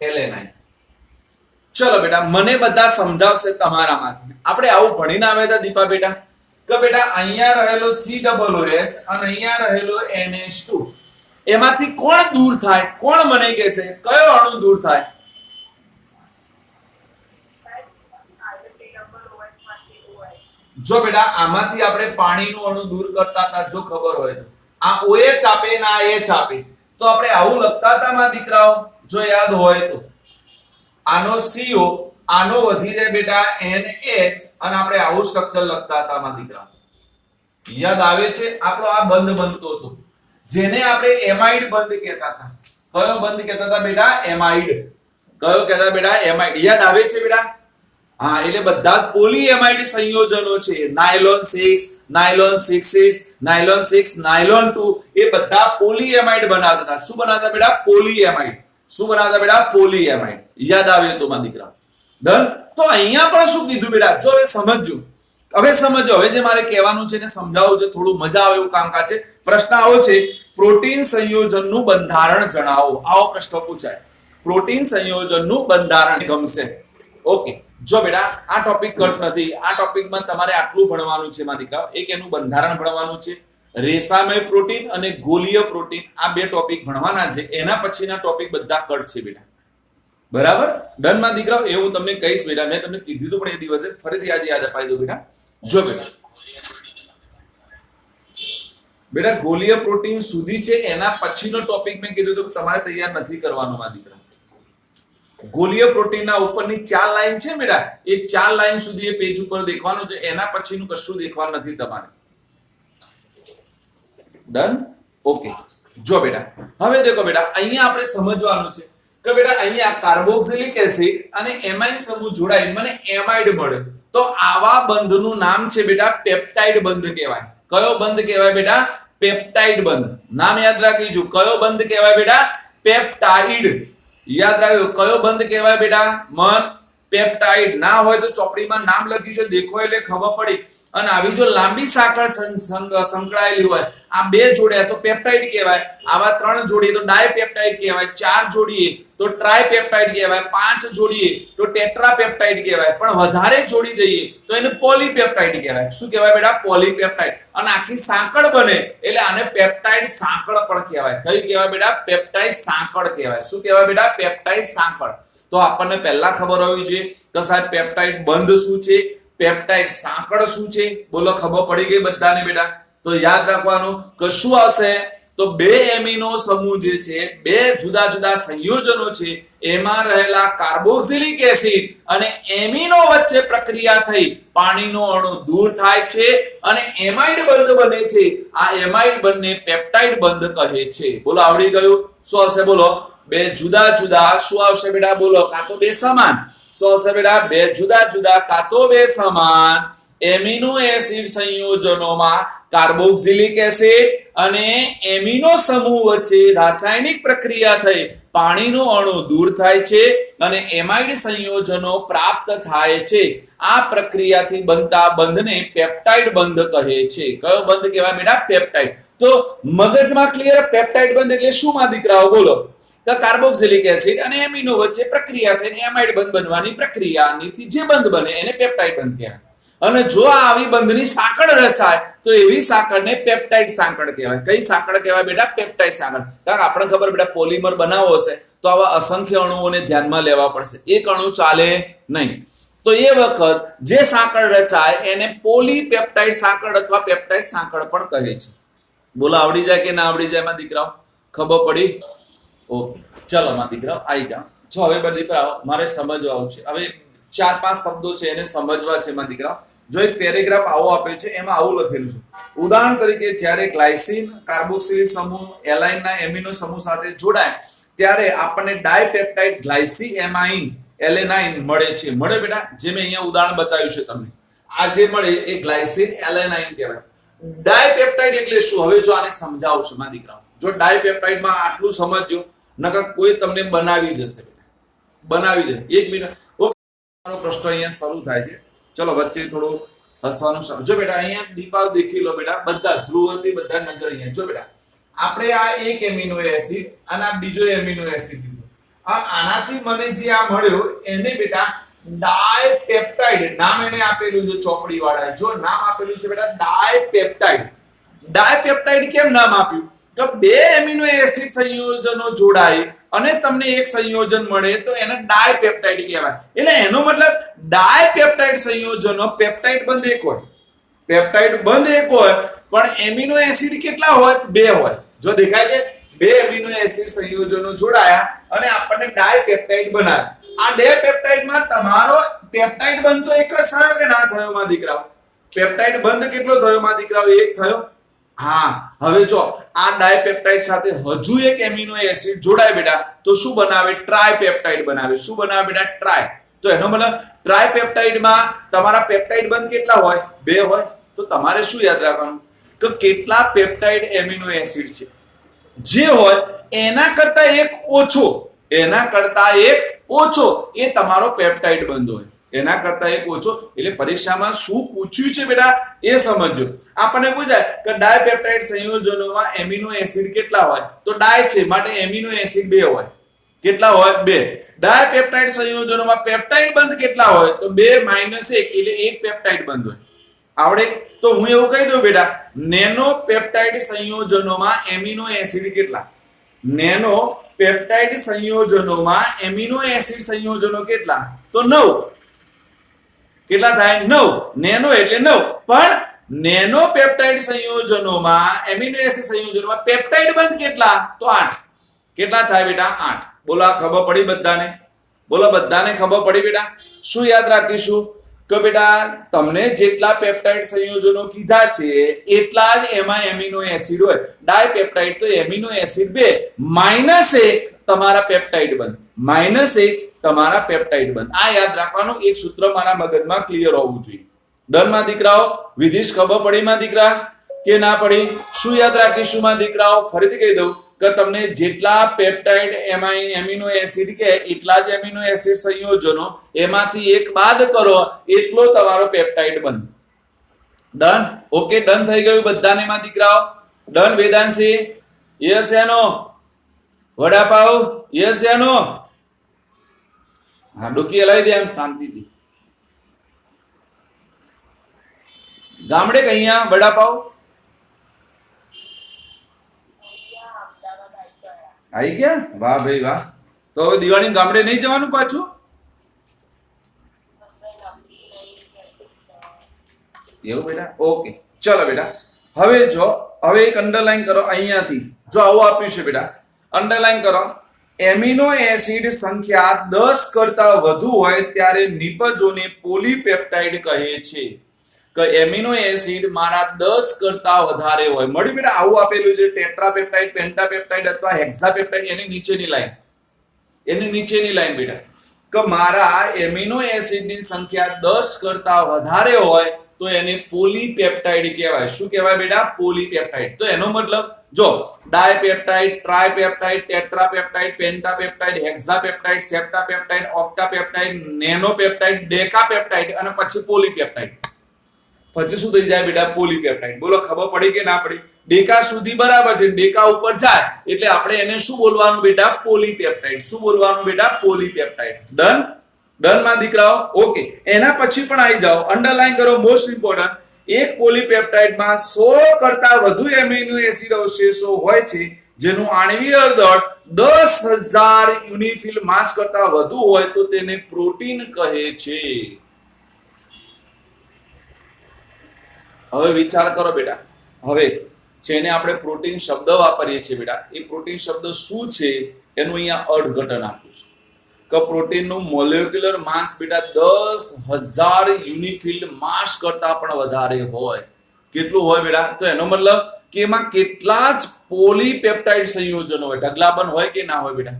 એલેનાઇન. ચલો બેટા મને બધા સમજાવશે તમારામાંથી. આપણે આવું ભણીને આવ્યા હતા દીપા બેટા કે બેટા અહીંયા રહેલો COOH અને અહીંયા રહેલો NH2 એમાંથી કોણ દૂર થાય? કોણ મને કહેશે કયો અણુ દૂર થાય? જો બેટા આમાંથી આપણે પાણીનું અણુ દૂર કરતા હતા જો ખબર હોય તો આ OH આપે ના H આપે તો આપણે આવું લખતા હતા માં દીકરાઓ જો યાદ હોય તો. આનો CO આનો વધી જાય બેટા NH અને આપણે આવું સ્ટ્રક્ચર લખતા હતા માં દીકરાઓ. યાદ આવે છે? આપણો આ બંધ બનતો હતો જેને આપણે એમાઇડ બંધ કહેતા હતા. કયો બંધ કહેતા હતા બેટા? એમાઇડ. કયો કહેતા બેટા? એમાઇડ. યાદ આવે છે બેટા? હા, એટલે બધા પોલીએમાઇડ સંયોજનો છે. નાયલોન 6, નાયલોન 6, નાયલોન 6, નાયલોન 2 એ બધા પોલીએમાઇડ બનાવતા હતા. શું બનાવતા બેટા? પોલીએમાઇડ. શું બનાવતા બેટા? પોલીએમાઇડ. યાદ આવે તો માં દીકરા. ડન. તો અહીંયા પણ શું કીધું બેટા? જો હવે સમજો. હવે જે મારે કહેવાનું છે ને સમજાવવું છે, થોડું મજા આવે એવું કામકાજ છે. પ્રશ્ન આવો છે પ્રોટીન સંયોજનનું બંધારણ જણાવો. આવો પ્રશ્ન પૂછાય. પ્રોટીન સંયોજનનું બંધારણ ગમશે. ઓકે, જો બેટા આ ટોપિક કટ નથી. આ ટોપિકમાં તમારે આટલું ભણવાનું છે માં દીકરા. એક એનું બંધારણ ભણવાનું છે, રેસામય પ્રોટીન અને ગોલીય પ્રોટીન આ બે ટોપિક ભણવાના છે. એના પછીના ટોપિક બધા કટ છે બેટા. બરાબર? ડન માં દીકરાઓ. એવું તમને કહીશ બેટા. મેં તમને કીધું હતું પણ એ દિવસે ફરીથી આજે યાદ અપાઈ દઉં બેટા. જો બેટા ગોલીય પ્રોટીન સુધી છે એના પછીનો ટોપિક મેં કીધું તો તમારે તૈયાર નથી કરવાનું માં દીકરા. ગોલીય પ્રોટીનના ઉપરની 4 લાઈન છે બેટા એ 4 લાઈન સુધી એ પેજ ઉપર દેખવાનું છે. એના પછીનું કશું દેખવાનું નથી તમારે. ડન? ઓકે. જો બેટા હવે દેખો બેટા અહીંયા આપણે સમજવાનું છે કે બેટા અહીંયા કાર્બોક્સિલિક એસિડ અને એમાઇન સમૂહ જોડાઈ મને એમાઇડ મળે તો આવા બંધનું નામ છે બેટા પેપ્ટાઇડ બંધ કહેવાય. કયો બંધ કહેવાય બેટા? પેપ્ટાઇડ બંધ. નામ યાદ રાખીજો. કયો બંધ કહેવાય બેટા? પેપ્ટાઇડ. યાદ રાખજો કયો બંધ કહેવાય બેટા? મન પેપ્ટાઇડ. ના હોય તો ચોપડીમાં નામ લખ્યું છે દેખો એટલે ખબર પડી. અને આવી જો લાંબી સાંકળ સંકળાયેલી હોય આ બે જોડ્યા તો પેપ્ટાઇડ કહેવાય. આવા 3 જોડીએ તો ડાયપેપ્ટાઇડ કહેવાય. 4 જોડીએ તો ટ્રાયપેપ્ટાઇડ કહેવાય. 5 જોડીએ તો ટેટ્રાપેપ્ટાઇડ કહેવાય. પણ વધારે જોડી દઈએ તો એને પોલીપેપ્ટાઇડ કહેવાય. શું કહેવાય બેટા? પોલીપેપ્ટાઇડ. અને આખી સાંકળ બને એટલે આને પેપ્ટાઇડ સાંકળ પણ કહેવાય. કઈ કહેવાય બેટા? પેપ્ટાઇડ સાંકળ કહેવાય. શું કહેવાય બેટા? પેપ્ટાઇડ સાંકળ. તો આપણને પહેલા ખબર હોવી જોઈએ કે સાહેબ પેપ્ટાઇડ બંધ શું છે, પેપ્ટાઇડ સાંકળ શું છે. બોલો ખબર પડી ગઈ બધાને બેટા? તો યાદ રાખવાનું કે શું આવશે તો બે એમિનો સમૂહ જે છે બે જુદા જુદા સંયોજનો છે એમાં રહેલા કાર્બોક્સિલિક એસિડ અને એમિનો વચ્ચે પ્રક્રિયા થઈ પાણીનો અણુ દૂર થાય છે અને એમાઇડ બંધ બને છે. આ એમાઇડ બંધને પેપ્ટાઇડ બંધ કહે છે. બોલો આવડી ગયું? શું આવશે બોલો? બે જુદા જુદા શું આવશે બેટા? બોલો કાં તો બે સમાન. શું આવશે બેટા? બે જુદા જુદા કાં તો બે સમાન એમિનો એસિડ સંયોજનોમાં કાર્બોક્સિલિક એસિડ અને એમિનો સમૂહ વચ્ચે રાસાયણિક પ્રક્રિયા થઈ પાણીનો અણુ દૂર થાય છે અને એમાઇડ સંયોજનો પ્રાપ્ત થાય છે. આ પ્રક્રિયાથી બનતા બંધને પેપ્ટાઇડ બંધ કહે છે. કયો બંધ કહેવાય બેટા? પેપ્ટાઇડ. તો મગજમાં ક્લિયર? પેપ્ટાઇડ બંધ એટલે શું માં દીકરાઓ? બોલો. તો કાર્બોક્સિલિક એસિડ અને એમિનો વચ્ચે પ્રક્રિયા થઈને એમાઇડ બંધ બનવાની પ્રક્રિયાથી જે બંધ બને એને પેપ્ટાઇડ બંધ કહેવાય. અને જો આવી બંધની સાંકળ રચાય તો એવી સાંકળને પેપ્ટાઇડ સાંકળ કહેવાય. કઈ સાંકળ કહેવાય બેટા? પેપ્ટાઇડ સાંકળ. કારણ આપણે ખબર બેટા પોલિમર બનાવવો હશે તો આવા અસંખ્ય અણુઓને ધ્યાનમાં લેવા પડશે. એક અણુ ચાલે નહીં. તો એ વખત જે સાંકળ રચાય એને પોલીપેપ્ટાઇડ સાંકળ અથવા પેપ્ટાઇડ સાંકળ પણ કહે છે. બોલો, આવડી જાય કે ના આવડી જાય માં દીકરાઓ? ખબર પડી? ઓકે, ચલો માં દીકરાઓ આવી જાઓ. જો હવે બધા દીકરાઓ મારે સમજવાનું છે. હવે 4-5 શબ્દો છે એને સમજવા છે માં દીકરાઓ. જો એક પેરેગ્રાફ આવો આપ્યો છે એમાં આવું લખેલું છે. ઉદાહરણ તરીકે જ્યારે ગ્લાયસીન કાર્બોક્સિલિક સમૂહ એલાઇન ના એમિનો સમૂહ સાથે જોડાય ત્યારે આપણને ડાયપેપ્ટાઇડ ગ્લાયસીએમાઇન એલેનાઇન મળે છે. મળે બેટા? જે મેં અહીંયા ઉદાહરણ બતાવ્યું છે તમને. આ જે મળે એ ગ્લાયસીન એલેનાઇન કહેવાય. ડાયપેપ્ટાઇડ એટલે શું? હવે જો આને સમજાવું છું માં દીકરાઓ. જો ડાયપેપ્ટાઇડમાં આટલું સમજજો, નકર કોઈ તમને બનાવી જશે. બનાવી જશે. 1 મિનિટ. ઓકે, પ્રશ્ન અહીંયા શરૂ થાય છે. ચલો વચ્ચે થોડું હસવાનું શરૂ. જો બેટા અહીંયા દીપાલ દેખી લો બેટા. બધા ધ્રુવથી બધા નજર અહીંયા. જો બેટા આપણે આ એક એમિનો એસિડ અને આ બીજો એમિનો એસિડ લીધો. આનાથી મને જે આ મળ્યો એને બેટા ડાયપેપ્ટાઇડ નામ એને આપેલું છે ચોપડી વાળાએ. જો નામ આપેલું છે બેટા ડાયપેપ્ટાઇડ. ડાયપેપ્ટાઇડ કેમ નામ આપ્યું? તો બે એમિનો એસિડ સંયોજનો જોડાય અને તમને એક સંયોજન મળે તો એને ડાયપેપ્ટાઇડ કહેવાય. એટલે એનો મતલબ ડાયપેપ્ટાઇડ સંયોજનો પેપ્ટાઇડ બંધ એક હોય. પેપ્ટાઇડ બંધ એક હોય પણ એમિનો એસિડ કેટલા હોય? 2 હોય. જો દેખાય છે બે એમિનો એસિડ સંયોજનો જોડાયા અને આપણને ડાયપેપ્ટાઇડ બનાવ્યા. આ ડાયપેપ્ટાઇડમાં તમારો પેપ્ટાઇડ બંધ તો એક જ થયો કે ના થયો માં દીકરાઓ? પેપ્ટાઇડ બંધ કેટલો થયો માં દીકરાઓ? 1 થયો. હા, હવે જો આ ડાયપેપ્ટાઇડ સાથે હજુ એક એમિનો એસિડ જોડાય બેટા તો શું બનાવે? ટ્રાયપેપ્ટાઇડ બનાવે. શું બનાવે બેટા? ટ્રાય. તો એનો મતલબ ટ્રાયપેપ્ટાઇડમાં તમારા પેપ્ટાઇડ બંધ કેટલા હોય? 2 હોય. તો તમારે શું યાદ રાખવાનું કે કેટલા પેપ્ટાઇડ એમિનો એસિડ છે જે હોય એના કરતા એક ઓછો એ તમારો પેપ્ટાઇડ બંધ હોય. એના કરતા એક ઓછો. એટલે પરીક્ષામાં શું પૂછ્યું છે બેટા એ સમજજો. આપણને પૂછાય કે ડાયપેપ્ટાઇડ સંયોજનોમાં એમિનો એસિડ કેટલા હોય? તો ડાય છે માટે એમિનો એસિડ 2 હોય. કેટલા હોય? 2. ડાયપેપ્ટાઇડ સંયોજનોમાં પેપ્ટાઇડ બંધ કેટલા હોય? તો 2 - 1 એટલે એક પેપ્ટાઇડ બંધ હોય. આવડે? તો હું એવું કહી દઉં બેટા નેનો પેપ્ટાઇડ સંયોજનોમાં એમિનો એસિડ કેટલા? નેનો પેપ્ટાઇડ સંયોજનોમાં એમિનો એસિડ સંયોજનો કેટલા? તો 9. કેટલા થાય? 9. નેનો એટલે 9. પણ નેનો પેપ્ટાઇડ સંયોજનોમાં એમિનો એસિડ સંયોજનોમાં પેપ્ટાઇડ બંધ કેટલા? તો 8. કેટલા થાય બેટા? 8. બોલો, ખબર પડી બધાને? બોલો, બધાને ખબર પડી બેટા? શું યાદ રાખીશું કે બેટા તમને જેટલા પેપ્ટાઇડ સંયોજનો કીધા છે એટલા જ એમાં એમિનો એસિડ હોય. ડાયપેપ્ટાઇડ તો એમિનો એસિડ 2 -1 તમારા પેપ્ટાઇડ બંધ. -1 તમારા પેપ્ટાઇડ બંધ. આ યાદ રાખવાનું. એક સૂત્ર મારા મગજમાં ક્લિયર હોવું જોઈએ. ડન માં દીકરાઓ? વિધિશ ખબર પડી માં દીકરા કે ના પડી? શું યાદ રાખીશું માં દીકરાઓ? ફરીથી કહી દઉં કે તમને જેટલા પેપ્ટાઇડ એમિનો એસિડ કે એટલા જ એમિનો એસિડ સંયોજનો એમાંથી એક બાદ કરો એટલો તમારો પેપ્ટાઇડ બંધ. ડન? ઓકે, ડન થઈ ગયું બધાને માં દીકરાઓ? ડન વેદાંશી? યસ યા નો? વડાપાવ? યસ યા નો? હા, ડોકી હલાવી દે એમ શાંતિથી. ગામડે કે અહીંયા વડાપાવ? આવી ગયા? વાહ ભાઈ વાહ. તો હવે દિવાળી ગામડે નહીં જવાનું પાછું? એવું બેટા? ઓકે, ચલો બેટા હવે જો હવે એક અંડરલાઈન કરો અહીંયાથી. જો આવું આપ્યું છે બેટા, અંડરલાઈન કરો. એમિનો એસિડ સંખ્યા 10 કરતા વધુ હોય ત્યારે નિપજોને પોલીપેપ્ટાઇડ કહે છે. કે એમિનો એસિડ મારા 10 કરતા વધારે હોય. મળ્યું બેટા? આવું આપેલું છે. ટેટ્રાપેપ્ટાઇડ, પેન્ટાપેપ્ટાઇડ અથવા હેક્સાપેપ્ટાઇડ. એની નીચેની લાઈન બેટા કે મારા એમિનો એસિડની સંખ્યા 10 કરતા વધારે હોય તો એને પોલીપેપ્ટાઇડ કહેવાય. શું કહેવાય બેટા? પોલીપેપ્ટાઇડ. તો એનો મતલબ જો ડાયપેપ્ટાઇડ, ટ્રાયપેપ્ટાઇડ, ટેટ્રાપેપ્ટાઇડ, પેન્ટાપેપ્ટાઇડ, હેક્સાપેપ્ટાઇડ, સેપ્ટાપેપ્ટાઇડ, ઓક્ટાપેપ્ટાઇડ, નેનોપેપ્ટાઇડ, ડેકાપેપ્ટાઇડ અને પછી પોલીપેપ્ટાઇડ. પછી શું થઈ જાય બેટા? પોલીપેપ્ટાઇડ. બોલો ખબર પડી કે ના પડી? ડેકા સુધી બરાબર છે, ડેકા ઉપર જાય એટલે આપણે એને શું બોલવાનું બેટા? પોલીપેપ્ટાઇડ. શું બોલવાનું બેટા? પોલીપેપ્ટાઇડ. ડન? ડન માં દીકરાઓ? ઓકે. એના પછી પણ આવી જાઓ, અંડરલાઈન કરો, મોસ્ટ ઇમ્પોર્ટન્ટ. એક પોલીપેપ્ટાઇડમાં 100 કરતા વધુ એમિનો એસિડ અવશેષો હોય છે જેનું આણ્વીય દળ 10,000 યુનિફિલ માસ કરતા વધુ હોય તો તેને પ્રોટીન કહે છે. હવે વિચાર કરો બેટા. હવે જેને આપણે પ્રોટીન શબ્દ વાપરીએ છીએ બેટા, એ પ્રોટીન શબ્દ શું છે એનું અહીંયા અર્થઘટન આપ્યું છે કે પ્રોટીનનું મોલેક્યુલર માસ બેટા 10,000 યુનિફિલ માસ કરતા પણ વધારે હોય. કેટલું હોય બેટા? તો એનો મતલબ કે એમાં કેટલા જ પોલીપેપ્ટાઇડ સંયોજનો હોય. ઢગલાબંધ હોય કે ના હોય બેટા?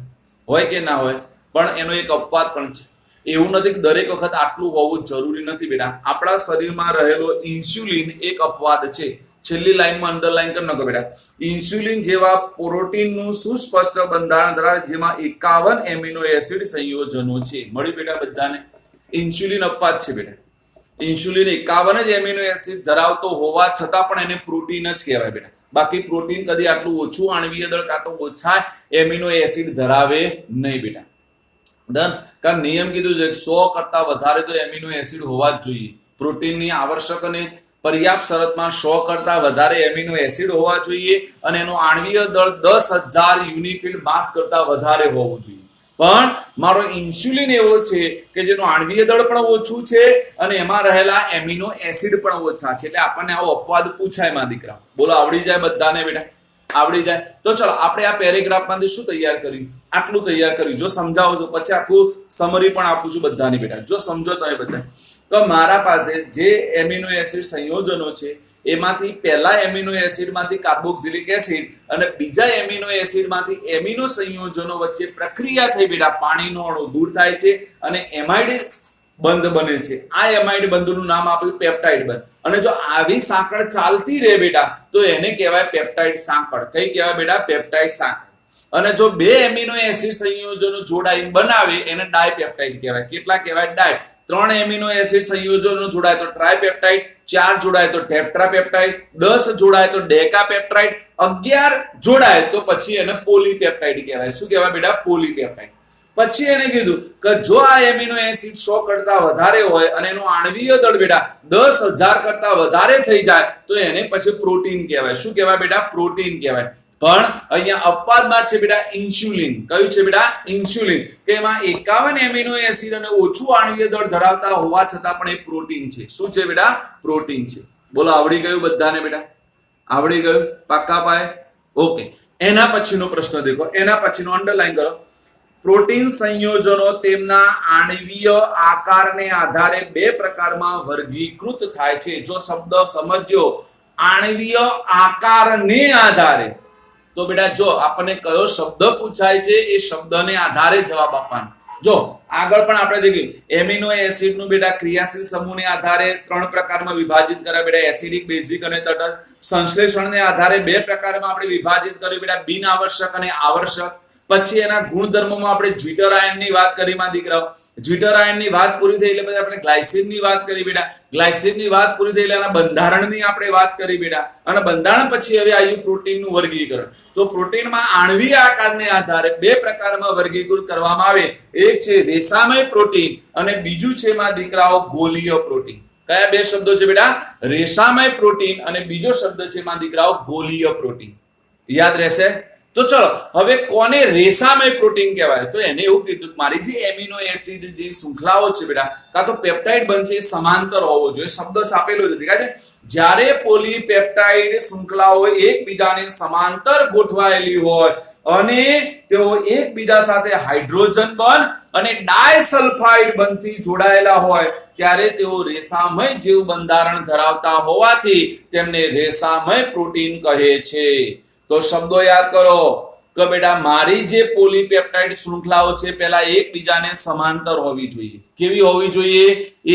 હોય કે ના હોય? પણ એનો એક અપવાદ પણ છે. એવું નથી કે દરેક વખત આટલું હોવું જરૂરી નથી બેટા. આપણા શરીરમાં રહેલો ઇન્સ્યુલિન એક અપવાદ છે. છેલ્લી લાઈનમાં અંડરલાઈન કરી નાખો બેટા. ઇન્સ્યુલિન જેવા પ્રોટીનનું સુસ્પષ્ટ બંધારણ ધરાવે જેમાં 51 એમિનો એસિડ સંયોજનો છે. મળ્યું બેટા બધાને? ઇન્સ્યુલિન અપવાદ છે બેટા. ઇન્સ્યુલિન 51 જ એમિનો એસિડ ધરાવતો હોવા છતાં પણ એને પ્રોટીન જ કહેવાય બેટા. બાકી પ્રોટીન કદી આટલું ઓછું આણ્વીય દળ કાં તો ઓછા એમિનો એસિડ ધરાવે નહીં બેટા. ડન? કારણ નિયમ કીધું છે 100 કરતા વધારે તો એમિનો એસિડ હોવા જ જોઈએ. પ્રોટીનની આવશ્યક અને પર્યાપ્ત શરતમાં 100 કરતા વધારે એમિનો એસિડ હોવા જોઈએ અને એનો આણ્વીય દળ 10,000 યુનિફિલ માસ કરતા વધારે હોવું જોઈએ. પણ મારો ઇન્સ્યુલિન એવો છે કે જેનું આણ્વીય દળ પણ ઓછું છે અને એમાં રહેલા એમિનો એસિડ પણ ઓછા છે. એટલે આપણને આવો અપવાદ પૂછાય માં દીકરા. બોલો આવડી જાય બધાને બેટા? આવડી જાય. તો ચલો આપણે આ પેરેગ્રાફમાંથી શું તૈયાર કર્યું? આટલું તૈયાર કર્યું. જો સમજાવો તો પછી આખું સમરી પણ આપું છું બધાની બેટા. જો સમજો તમે બધા તો મારા પાસે જે એમિનો એસિડ સંયોજનો છે એમાંથી પહેલા એમિનો એસિડમાંથી કાર્બોક્સિલિક એસિડ અને બીજા એમિનો એસિડમાંથી એમિનો સંયોજનો વચ્ચે પ્રક્રિયા થઈ બેટા, પાણીનો અણુ દૂર થાય છે અને એમાઇડ બંધ બને છે. આ એમાઇડ બંધનું નામ આપ્યું પેપ્ટાઇડ બંધ. અને જો આવી સાંકળ ચાલતી રહે બેટા તો એને કહેવાય પેપ્ટાઇડ સાંકળ. કઈ કહેવાય બેટા? પેપ્ટાઇડ સાંકળ. અને જો બે એમિનો એસિડ સંયોજનો જોડાઈને બનાવે એને ડાયપેપ્ટાઇડ કહેવાય. કેટલા કહેવાય? ડાય. 3 એમિનો એસિડ સંયોજનો જોડાય તો ટ્રાયપેપ્ટાઇડ, 4 જોડાય તો ટેટ્રાપેપ્ટાઇડ, 10 જોડાય તો ડેકાપેપ્ટાઇડ, 11 જોડાય તો પછી એને પોલીપેપ્ટાઇડ કહેવાય. શું કહેવાય બેટા? પોલીપેપ્ટાઇડ. પછી એને કીધું કે જો આ એમિનો એસિડ 100 કરતા વધારે હોય અને એનું આણ્વીય દળ બેટા 10,000 કરતા વધારે થઈ જાય તો એને પછી પ્રોટીન કહેવાય. શું કહેવાય બેટા? પ્રોટીન કહેવાય. પણ અહીંયા અપવાદમાં છે બેટા ઇન્સ્યુલિન. કયું છે બેટા? ઇન્સ્યુલિન. કે એમાં 51 એમિનો એસિડ અને ઓછું આણ્વીય દળ ધરાવતા હોવા છતાં પણ એ પ્રોટીન છે. શું છે બેટા? પ્રોટીન છે. બોલો આવડી ગયું બધાને બેટા? આવડી ગયું? પાક્કા પાયે? ઓકે. એના પછીનો પ્રશ્ન દેખો. એના પછીનો અંડરલાઈન કરો. પ્રોટીન સંયોજનો તેમના આણ્વીય આકારને આધારે બે પ્રકારમાં વર્ગીકૃત થાય છે. જો શબ્દ સમજ્યો, આણ્વીય આકારને આધારે, તો બેટા જો આપણને કયો શબ્દ પૂછાય છે એ શબ્દને આધારે જવાબ આપવાનો. જો આગળ પણ આપણે દેખ્યું એમિનો એસિડ નું બેટા ક્રિયાશીલ સમૂહને આધારે 3 પ્રકારમાં વિભાજિત કર્યા બેટા, એસિડિક, બેઝિક અને તટસ્થ. સંશ્લેષણને આધારે 2 પ્રકારમાં આપણે વિભાજિત કર્યું બેટા, બિન આવશ્યક અને આવશ્યક. પછી એના ગુણધર્મોમાં આપણે જ્વિટર આયનની વાત કરી માં દીકરાઓ. જ્વિટર આયનની વાત પૂરી થઈ એટલે પછી આપણે ગ્લાયસિનની વાત કરી બેટા. ગ્લાયસિનની વાત પૂરી થઈ એટલે એના બંધારણની આપણે વાત કરી બેટા. અને બંધારણ પછી હવે આવ્યું પ્રોટીનનું વર્ગીકરણ. તો પ્રોટીનમાં આણ્વીય આકારને આધારે 2 પ્રકારમાં વર્ગીકૃત કરવામાં આવે. એક છે રેસામય પ્રોટીન અને બીજું છે માં દીકરાઓ ગોલીય પ્રોટીન. કયા 2 શબ્દો છે બેટા? રેસામય પ્રોટીન અને બીજો શબ્દ છે માં દીકરાઓ ગોલીય પ્રોટીન. યાદ રહેશે? તો ચલો હવે કોને રેસામય પ્રોટીન કહેવાય? તો એને એવું કીધું મારી જે એમિનો એસિડ જે શૃંખલાઓ છે બેટા કાં તો પેપ્ટાઇડ બનશે એ સમાંતર હોવો જોઈએ. શબ્દ આપેલો છે દેખાય છે. જ્યારે પોલીપેપ્ટાઇડ શૃંખલાઓ એકબીજાને સમાંતર ગોઠવાયેલી હોય અને તેઓ એકબીજા સાથે હાઇડ્રોજન બંધ અને ડાયસલ્ફાઇડ બંધથી જોડાયેલા હોય ત્યારે તેઓ રેસામય જેવું બંધારણ ધરાવતા હોવાથી તેમને રેસામય પ્રોટીન કહે છે. તો શબ્દો યાદ કરો કે બેટા મારી જે પોલીપેપ્ટાઇડ શૃંખલાઓ છે પેલા એકબીજાને સમાંતર હોવી જોઈએ. કેવી હોવી જોઈએ?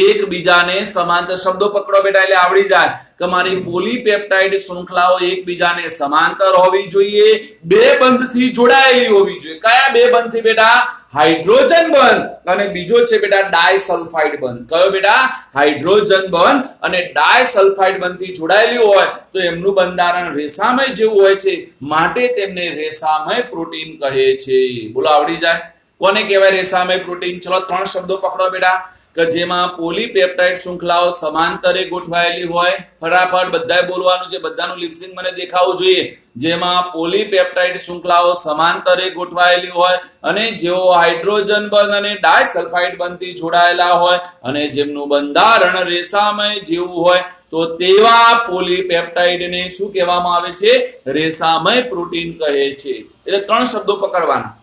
એકબીજાને સમાંતર. શબ્દો પકડો બેટા એટલે આવડી જાય કે મારી પોલીપેપ્ટાઇડ શૃંખલાઓ એકબીજાને સમાંતર હોવી જોઈએ, બે બંધથી જોડાયેલી હોવી જોઈએ. કયા બે બંધથી બેટા? હાઇડ્રોજન બંધ અને બીજો છે બેટા ડાયસલ્ફાઇડ બંધ. કયો બેટા? હાઇડ્રોજન બંધ અને ડાયસલ્ફાઇડ બંધથી જોડાયેલી હોય તો એમનું બંધારણ રેસામય જેવું હોય છે, માટે તેમને રેસામય પ્રોટીન કહે છે. બોલો આવડી જાય. કોને કહેવાય રેસામય પ્રોટીન? ચલો ત્રણ શબ્દો પકડો બેટા કે જેમાં પોલીપેપ્ટાઇડ શૃંખલાઓ સમાંતરે ગોઠવાયેલી હોય. ફટાફટ બધાએ બોલવાનું છે, બધાનું લિપસિંગ મને દેખાવું જોઈએ. જેમાં પોલીપેપ્ટાઇડ શૃંખલાઓ સમાંતરે ગોઠવાયેલી હોય અને જેઓ હાઇડ્રોજન બંધ અને ડાયસલ્ફાઇડ બંધથી જોડાયેલા હોય અને જેમનું બંધારણ રેસામય જેવું હોય તો તેવા પોલીપેપ્ટાઇડને શું કહેવામાં આવે છે? રેસામય પ્રોટીન કહે છે. એટલે ત્રણ શબ્દો પકડવાના.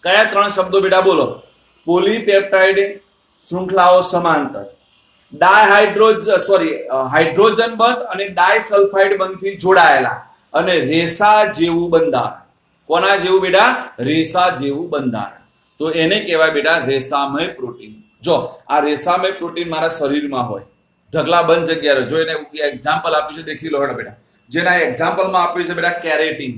કયા ત્રણ શબ્દો બેટા? બોલો. પોલીપેપ્ટાઇડ શૃંખલાઓ સમાંતર, હાઇડ્રોજન બંધ અને ડાયસલ્ફાઇડ બંધથી જોડાયેલા અને રેસા જેવું બંધારણ. કોના જેવું બેટા? રેસા જેવું બંધારણ. તો એને કહેવાય બેટા રેસામય પ્રોટીન. જો આ રેસામય પ્રોટીન મારા શરીરમાં હોય, ઢગલા બંધ જગ્યાએ, જો એને એક્ઝામ્પલ આપ્યું છે, દેખી લો બેટા. જેના એક્ઝામ્પલમાં આપ્યું છે બેટા કેરેટીન.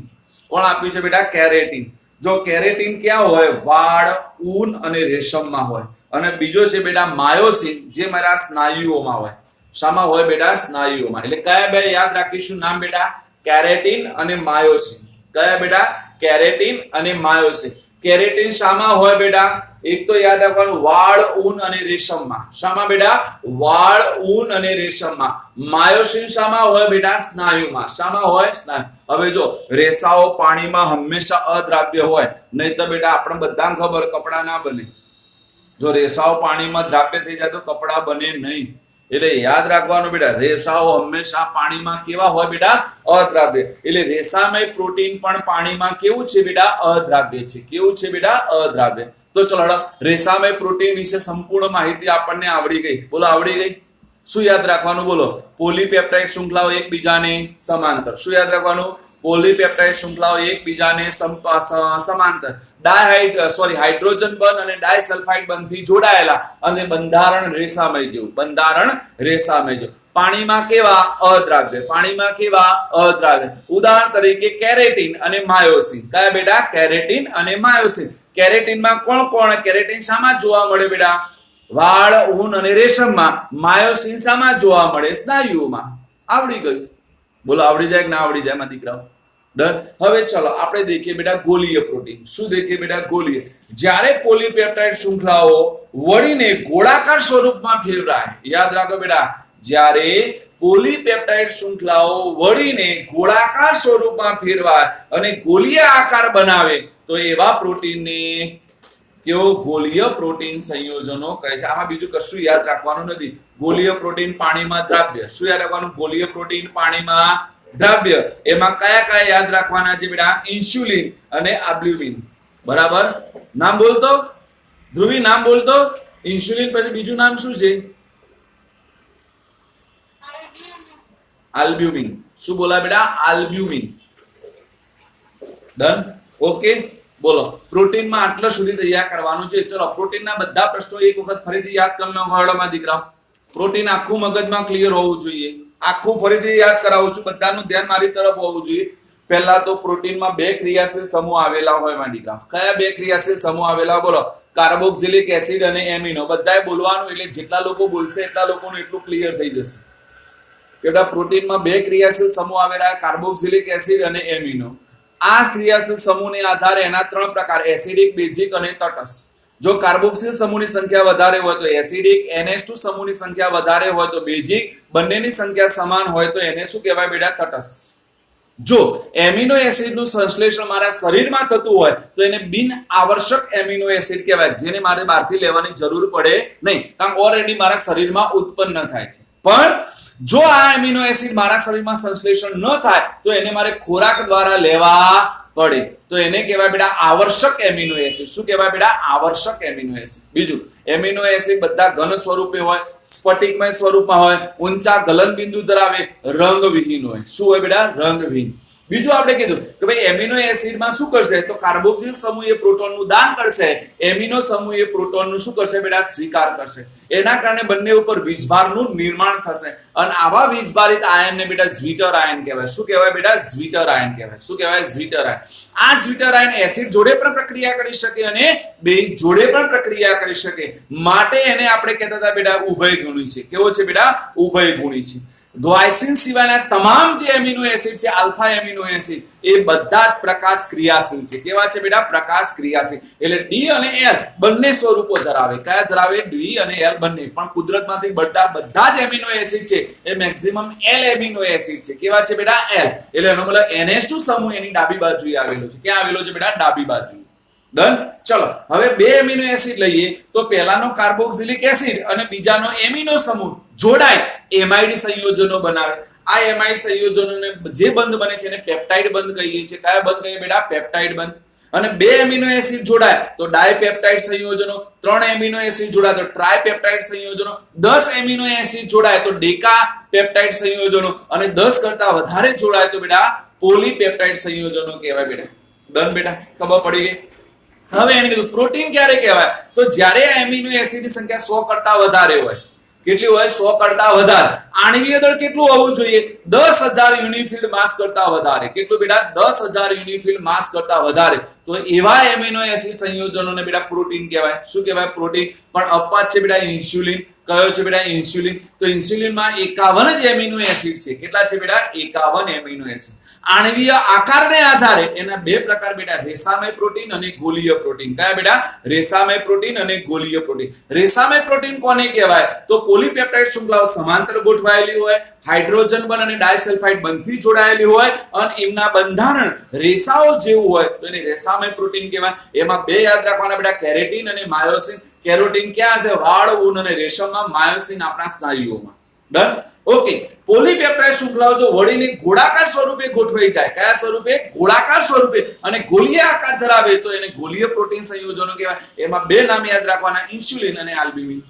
કોણ આપ્યું છે બેટા? કેરેટીન. જો કેરેટીન ક્યાં હોય? વાળ, ઊન અને રેશમમાં હોય. અને બીજો છે બેટા માયોસિન, જે મારા સ્નાયુઓમાં હોય. શામાં હોય બેટા? સ્નાયુઓમાં. એટલે કયા બે યાદ રાખીશું નામ બેટા? કેરેટીન અને માયોસિન. કયા બેટા? કેરેટીન અને માયોસિન. કેરેટીન શામાં હોય બેટા? એક તો યાદ રાખવાનું, વાળ, ઊન અને રેશમમાં. શામાં બેટા? વાળ, ઊન અને રેશમમાં. માયોસિન શામાં હોય બેટા? સ્નાયુમાં. શામાં હોય? સ્નાયુ. હવે જો રેસાઓ પાણીમાં હંમેશા અદ્રાવ્ય હોય, નહીં તો બેટા આપણે બધાને ખબર કપડા ના બને. જો રેસાઓ પાણીમાં દ્રાવ્ય થઈ જાય તો કપડા બને નહીં. એટલે યાદ રાખવાનું બેટા, રેસાઓ હંમેશા પાણીમાં કેવા હોય બેટા? અદ્રાવ્ય. એટલે રેસામય પ્રોટીન પણ પાણીમાં કેવું છે બેટા? અદ્રાવ્ય છે. કેવું છે બેટા? અદ્રાવ્ય. તો ચલો રેસામય પ્રોટીન વિશે સંપૂર્ણ માહિતી આપણને આવડી ગઈ. બોલો આવડી ગઈ. શું યાદ રાખવાનું? બોલો. પોલીપેપ્ટાઇડ શૃંખલાઓ એકબીજાને સમાંતર. શું યાદ રાખવાનું? પોલીપેપ્ટાઇડ શૃંખલાઓ એકબીજાને સમાંતર, હાઇડ્રોજન બંધ અને ડાયસલ્ફાઇડ બંધથી જોડાયેલા અને બંધારણ રેસામય જેવું. બંધારણ રેસામય જેવું. પાણીમાં કેવા? અદ્રાવ્ય. પાણીમાં કેવા? અદ્રાવ્ય. ઉદાહરણ તરીકે કેરેટીન અને માયોસિન. કયા બેટા? કેરેટીન અને માયોસિન. કેરેટીનમાં કોણ કોણ? કેરેટીન શામાં જોવા મળે બેટા? વાળ, ઊન અને રેશમમાં. માયોસિન શામાં જોવા મળે? સ્નાયુઓમાં. આવડી ગયું. બોલો આવડી જાય કે ના આવડી જાય મારા દીકરાઓ? ડન. હવે ચલો આપણે દેખીએ બેટા ગોલીય પ્રોટીન. શું દેખીએ બેટા? ગોલીય. જ્યારે પોલીપેપ્ટાઇડ શૃંખલાઓ વળીને ગોળાકાર સ્વરૂપમાં ફેરવાય. યાદ રાખો બેટા, જ્યારે પોલીપેપ્ટાઇડ શૃંખલાઓ વળીને ગોળાકાર સ્વરૂપમાં ફેરવાય અને ગોલીય આકાર બનાવે તો એવા પ્રોટીનને કેવો? ગોલીય પ્રોટીન સંયોજનો કહે છે. આમાં બીજું કશું યાદ રાખવાનું નથી. ગોલીય પ્રોટીન પાણીમાં દ્રાવ્ય. શું યાદ રાખવાનું? ગોલીય પ્રોટીન પાણીમાં દ્રાવ્ય. એમાં કયા કયા યાદ રાખવાના છે બેટા? ઇન્સ્યુલિન અને આલ્બ્યુમિન. બરાબર. નામ બોલતો ધ્રુવી, નામ બોલતો. ઇન્સ્યુલિન પછી બીજું નામ શું છે? આલ્બ્યુમિન. શું બોલા બેટા? આલ્બ્યુમિન. ડન. ઓકે. બોલો. પ્રોટીનમાં આટલા સુધી તૈયાર કરવાનું છે. ચલો પ્રોટીનના બધા પ્રશ્નો એક વખત ફરીથી યાદ કરી લો ઘરડામાં દીકરાઓ. પ્રોટીન આખું મગજમાં ક્લિયર હોવું જોઈએ. આખું ફરીથી યાદ કરાવું છું. બધાનું ધ્યાન મારી તરફ હોવું જોઈએ. પહેલા તો પ્રોટીનમાં બે ક્રિયાશીલ સમૂહ આવેલા હોય મારા દીકરા. કયા બે ક્રિયાશીલ સમૂહ આવેલા? બોલો. કાર્બોક્સિલિક એસિડ અને એમિનો. બધાએ બોલવાનું, એટલે જેટલા લોકો બોલશે એટલા લોકોનું એટલું ક્લિયર થઈ જશે. બેટા પ્રોટીનમાં બે ક્રિયાશીલ સમૂહ આવેલા, કાર્બોક્સિલિક એસિડ અને એમિનો. આ ક્રિયાશીલ સમૂહને આધારે એના ત્રણ પ્રકાર: એસિડિક, બેઝિક અને તટસ્થ. જો કાર્બોક્સિલ સમૂહની સંખ્યા વધારે હોય તો એસિડિક, NH2 સમૂહની સંખ્યા વધારે હોય તો બેઝિક, બંનેની સંખ્યા સમાન હોય તો એને શું કહેવાય બેટા? તટસ્થ. જો એમિનો એસિડનું સંશ્લેષણ મારા શરીરમાં થતું હોય તો એને બિન આવશ્યક એમિનો એસિડ કહેવાય, જેને મારે બહારથી લેવાની જરૂર પડે નહીં, કારણ ઓલરેડી મારા શરીરમાં ઉત્પન્ન થાય છે. પણ જો આ એમિનો એસિડ મારા શરીરમાં સંશ્લેષણ ન થાય તો એને મારે ખોરાક દ્વારા લેવા પડે, તો એને કહેવાય બેટા આવશ્યક એમિનો એસિડ. શું કહેવાય બેટા? આવશ્યક એમિનો એસિડ. બીજું, એમિનો એસિડ બધા ઘન સ્વરૂપે હોય, સ્ફટિકમય સ્વરૂપમાં હોય, ઊંચા ગલન બિંદુ ધરાવે, રંગવિહીન હોય. શું હોય બેટા? રંગવિહીન. બીજું આપણે કીધું કે ભાઈ એમિનો એસિડમાં શું કરશે તો કાર્બોક્સિલ સમૂહ એ પ્રોટોનનું દાન કરશે, એમિનો સમૂહ એ પ્રોટોનનું શું કરશે બેટા સ્વીકાર કરશે, એના કારણે બંને ઉપર વીજભારનું નિર્માણ થશે અને આવા વીજભારિત આયનને બેટા ઝ્વિટર આયન કહેવાય. શું કહેવાય બેટા ઝ્વિટર આયન કહેવાય. શું કહેવાય ઝ્વિટર આયન. આ ઝ્વિટર આયન એસિડ જોડે પણ પ્રક્રિયા કરી શકે અને બેઝ જોડે પણ પ્રક્રિયા કરી શકે, માટે એને આપણે કહેતા હતા બેટા ઉભયગુણી છે. કેવો છે બેટા ઉભયગુણી છે. ગ્લાયસિન સિવાયના તમામ જે એમિનો એસિડ છે આલ્ફા એમિનો એસિડ એ બધા જ પ્રકાશ ક્રિયાશીલ છે. કેવા છે બેટા પ્રકાશ ક્રિયાશીલ. એટલે ડી અને એલ બંને સ્વરૂપો ધરાવે. કયા ધરાવે ડી અને એલ બંને. પણ કુદરતમાંથી બધા જ એમિનો એસિડ છે એ મેક્સિમમ એલ એમિનો એસિડ છે. કેવા છે બેટા એલ. એટલે એનો મતલબ NH2 સમૂહ એની ડાબી બાજુએ આવેલો છે. ક્યાં આવેલો છે બેટા ડાબી બાજુ. ડન. ચલો હવે બે એમિનો એસિડ લઈએ તો પહેલાનો કાર્બોક્સિલિક એસિડ અને બીજાનો એમિનો સમૂહ જોડાય એમાઇડ સંયોજનો બનાવે. આ એમાઇડ સંયોજનોને જે બંધ બને છે એને પેપ્ટાઇડ બંધ કહીએ છીએ. કયા બંધ કહીએ બેટા પેપ્ટાઇડ બંધ. અને બે એમિનો એસિડ જોડાય તો ડાયપેપ્ટાઇડ સંયોજનો, ત્રણ એમિનો એસિડ જોડાય તો ટ્રાયપેપ્ટાઇડ સંયોજનો, 10 એમિનો એસિડ જોડાય તો ડેકા પેપ્ટાઇડ સંયોજનો અને 10 કરતા વધારે જોડાય તો બેટા પોલીપેપ્ટાઇડ સંયોજનો કહેવાય બેટા. ડન બેટા. ખબર પડી ગઈ. હવે એને કીધું પ્રોટીન ક્યારે કહેવાય તો જ્યારે આ એમિનો એસિડની સંખ્યા 100 કરતા વધારે હોય. કેટલી હોય 100 કરતા વધારે. આણ્વીય દળ કેટલું હોવું જોઈએ 10,000 યુનિફિલ્ડ માસ કરતા વધારે. કેટલું બેટા 10,000 યુનિફિલ્ડ માસ કરતા વધારે. તો એવા એમિનો એસિડ સંયોજનોને બેટા પ્રોટીન કહેવાય. શું કહેવાય પ્રોટીન. પણ અપવાદ છે બેટા ઇન્સ્યુલિન. કયો છે બેટા ઇન્સ્યુલિન. તો ઇન્સ્યુલિનમાં 51 જ એમિનો એસિડ છે. કેટલા છે બેટા 51 એમિનો એસિડ. આણ્વીય આકારને આધારે એના બે પ્રકાર બેટા રેસામય પ્રોટીન અને ગોલીય પ્રોટીન. કયા બેટા રેસામય પ્રોટીન અને ગોલીય પ્રોટીન. રેસામય પ્રોટીન કોને કહેવાય તો પોલીપેપ્ટાઇડ શૃંખલાઓ સમાંતર ગોઠવાયેલી હોય, હાઇડ્રોજન બંધ અને ડાયસલ્ફાઇડ બંધથી જોડાયેલી હોય અને એમના બંધારણ રેસાઓ જેવું હોય તો એને રેસામય પ્રોટીન કહેવાય. એમાં બે યાદ રાખવાના બેટા કેરેટીન અને માયોસિન. કેરોટીન ક્યાં છે વાળ, ઊન અને રેશમમાં, માયોસિન આપણા સ્નાયુઓમાં. ડન. ઓકે. પોલીપેપ્ટાઇડ શૃંખલાઓ જો વળીને ગોળાકાર સ્વરૂપે ગોઠવાઈ જાય, કયા સ્વરૂપે ગોળાકાર સ્વરૂપે અને ગોળીય આકાર ધરાવે તો એને ગોળીય પ્રોટીન સંયોજનો કહેવાય. એમાં બે નામ યાદ રાખવાના ઇન્સ્યુલિન અને આલ્બ્યુમિન.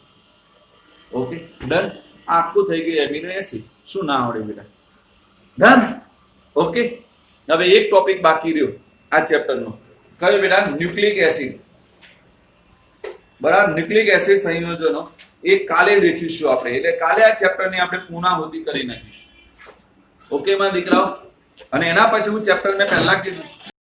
Okay done. આખું થઈ ગયું એમિનો એસિડ. શું ના આવડે બેટા ડન. ઓકે. હવે એક ટોપિક બાકી રહ્યો આ ચેપ્ટરનો. કયો બેટા ન્યુક્લિક એસિડ. બરાબર. ન્યુક્લિક એસિડ સંયોજનો એ કાલે દેખીશું આપણે. એટલે કાલે આ ચેપ્ટરની આપણે પૂર્ણાહુતિ કરી નાખીશું. ઓકે માં દીકરાઓ. અને એના પછી હું ચેપ્ટરને પહેલા કીધું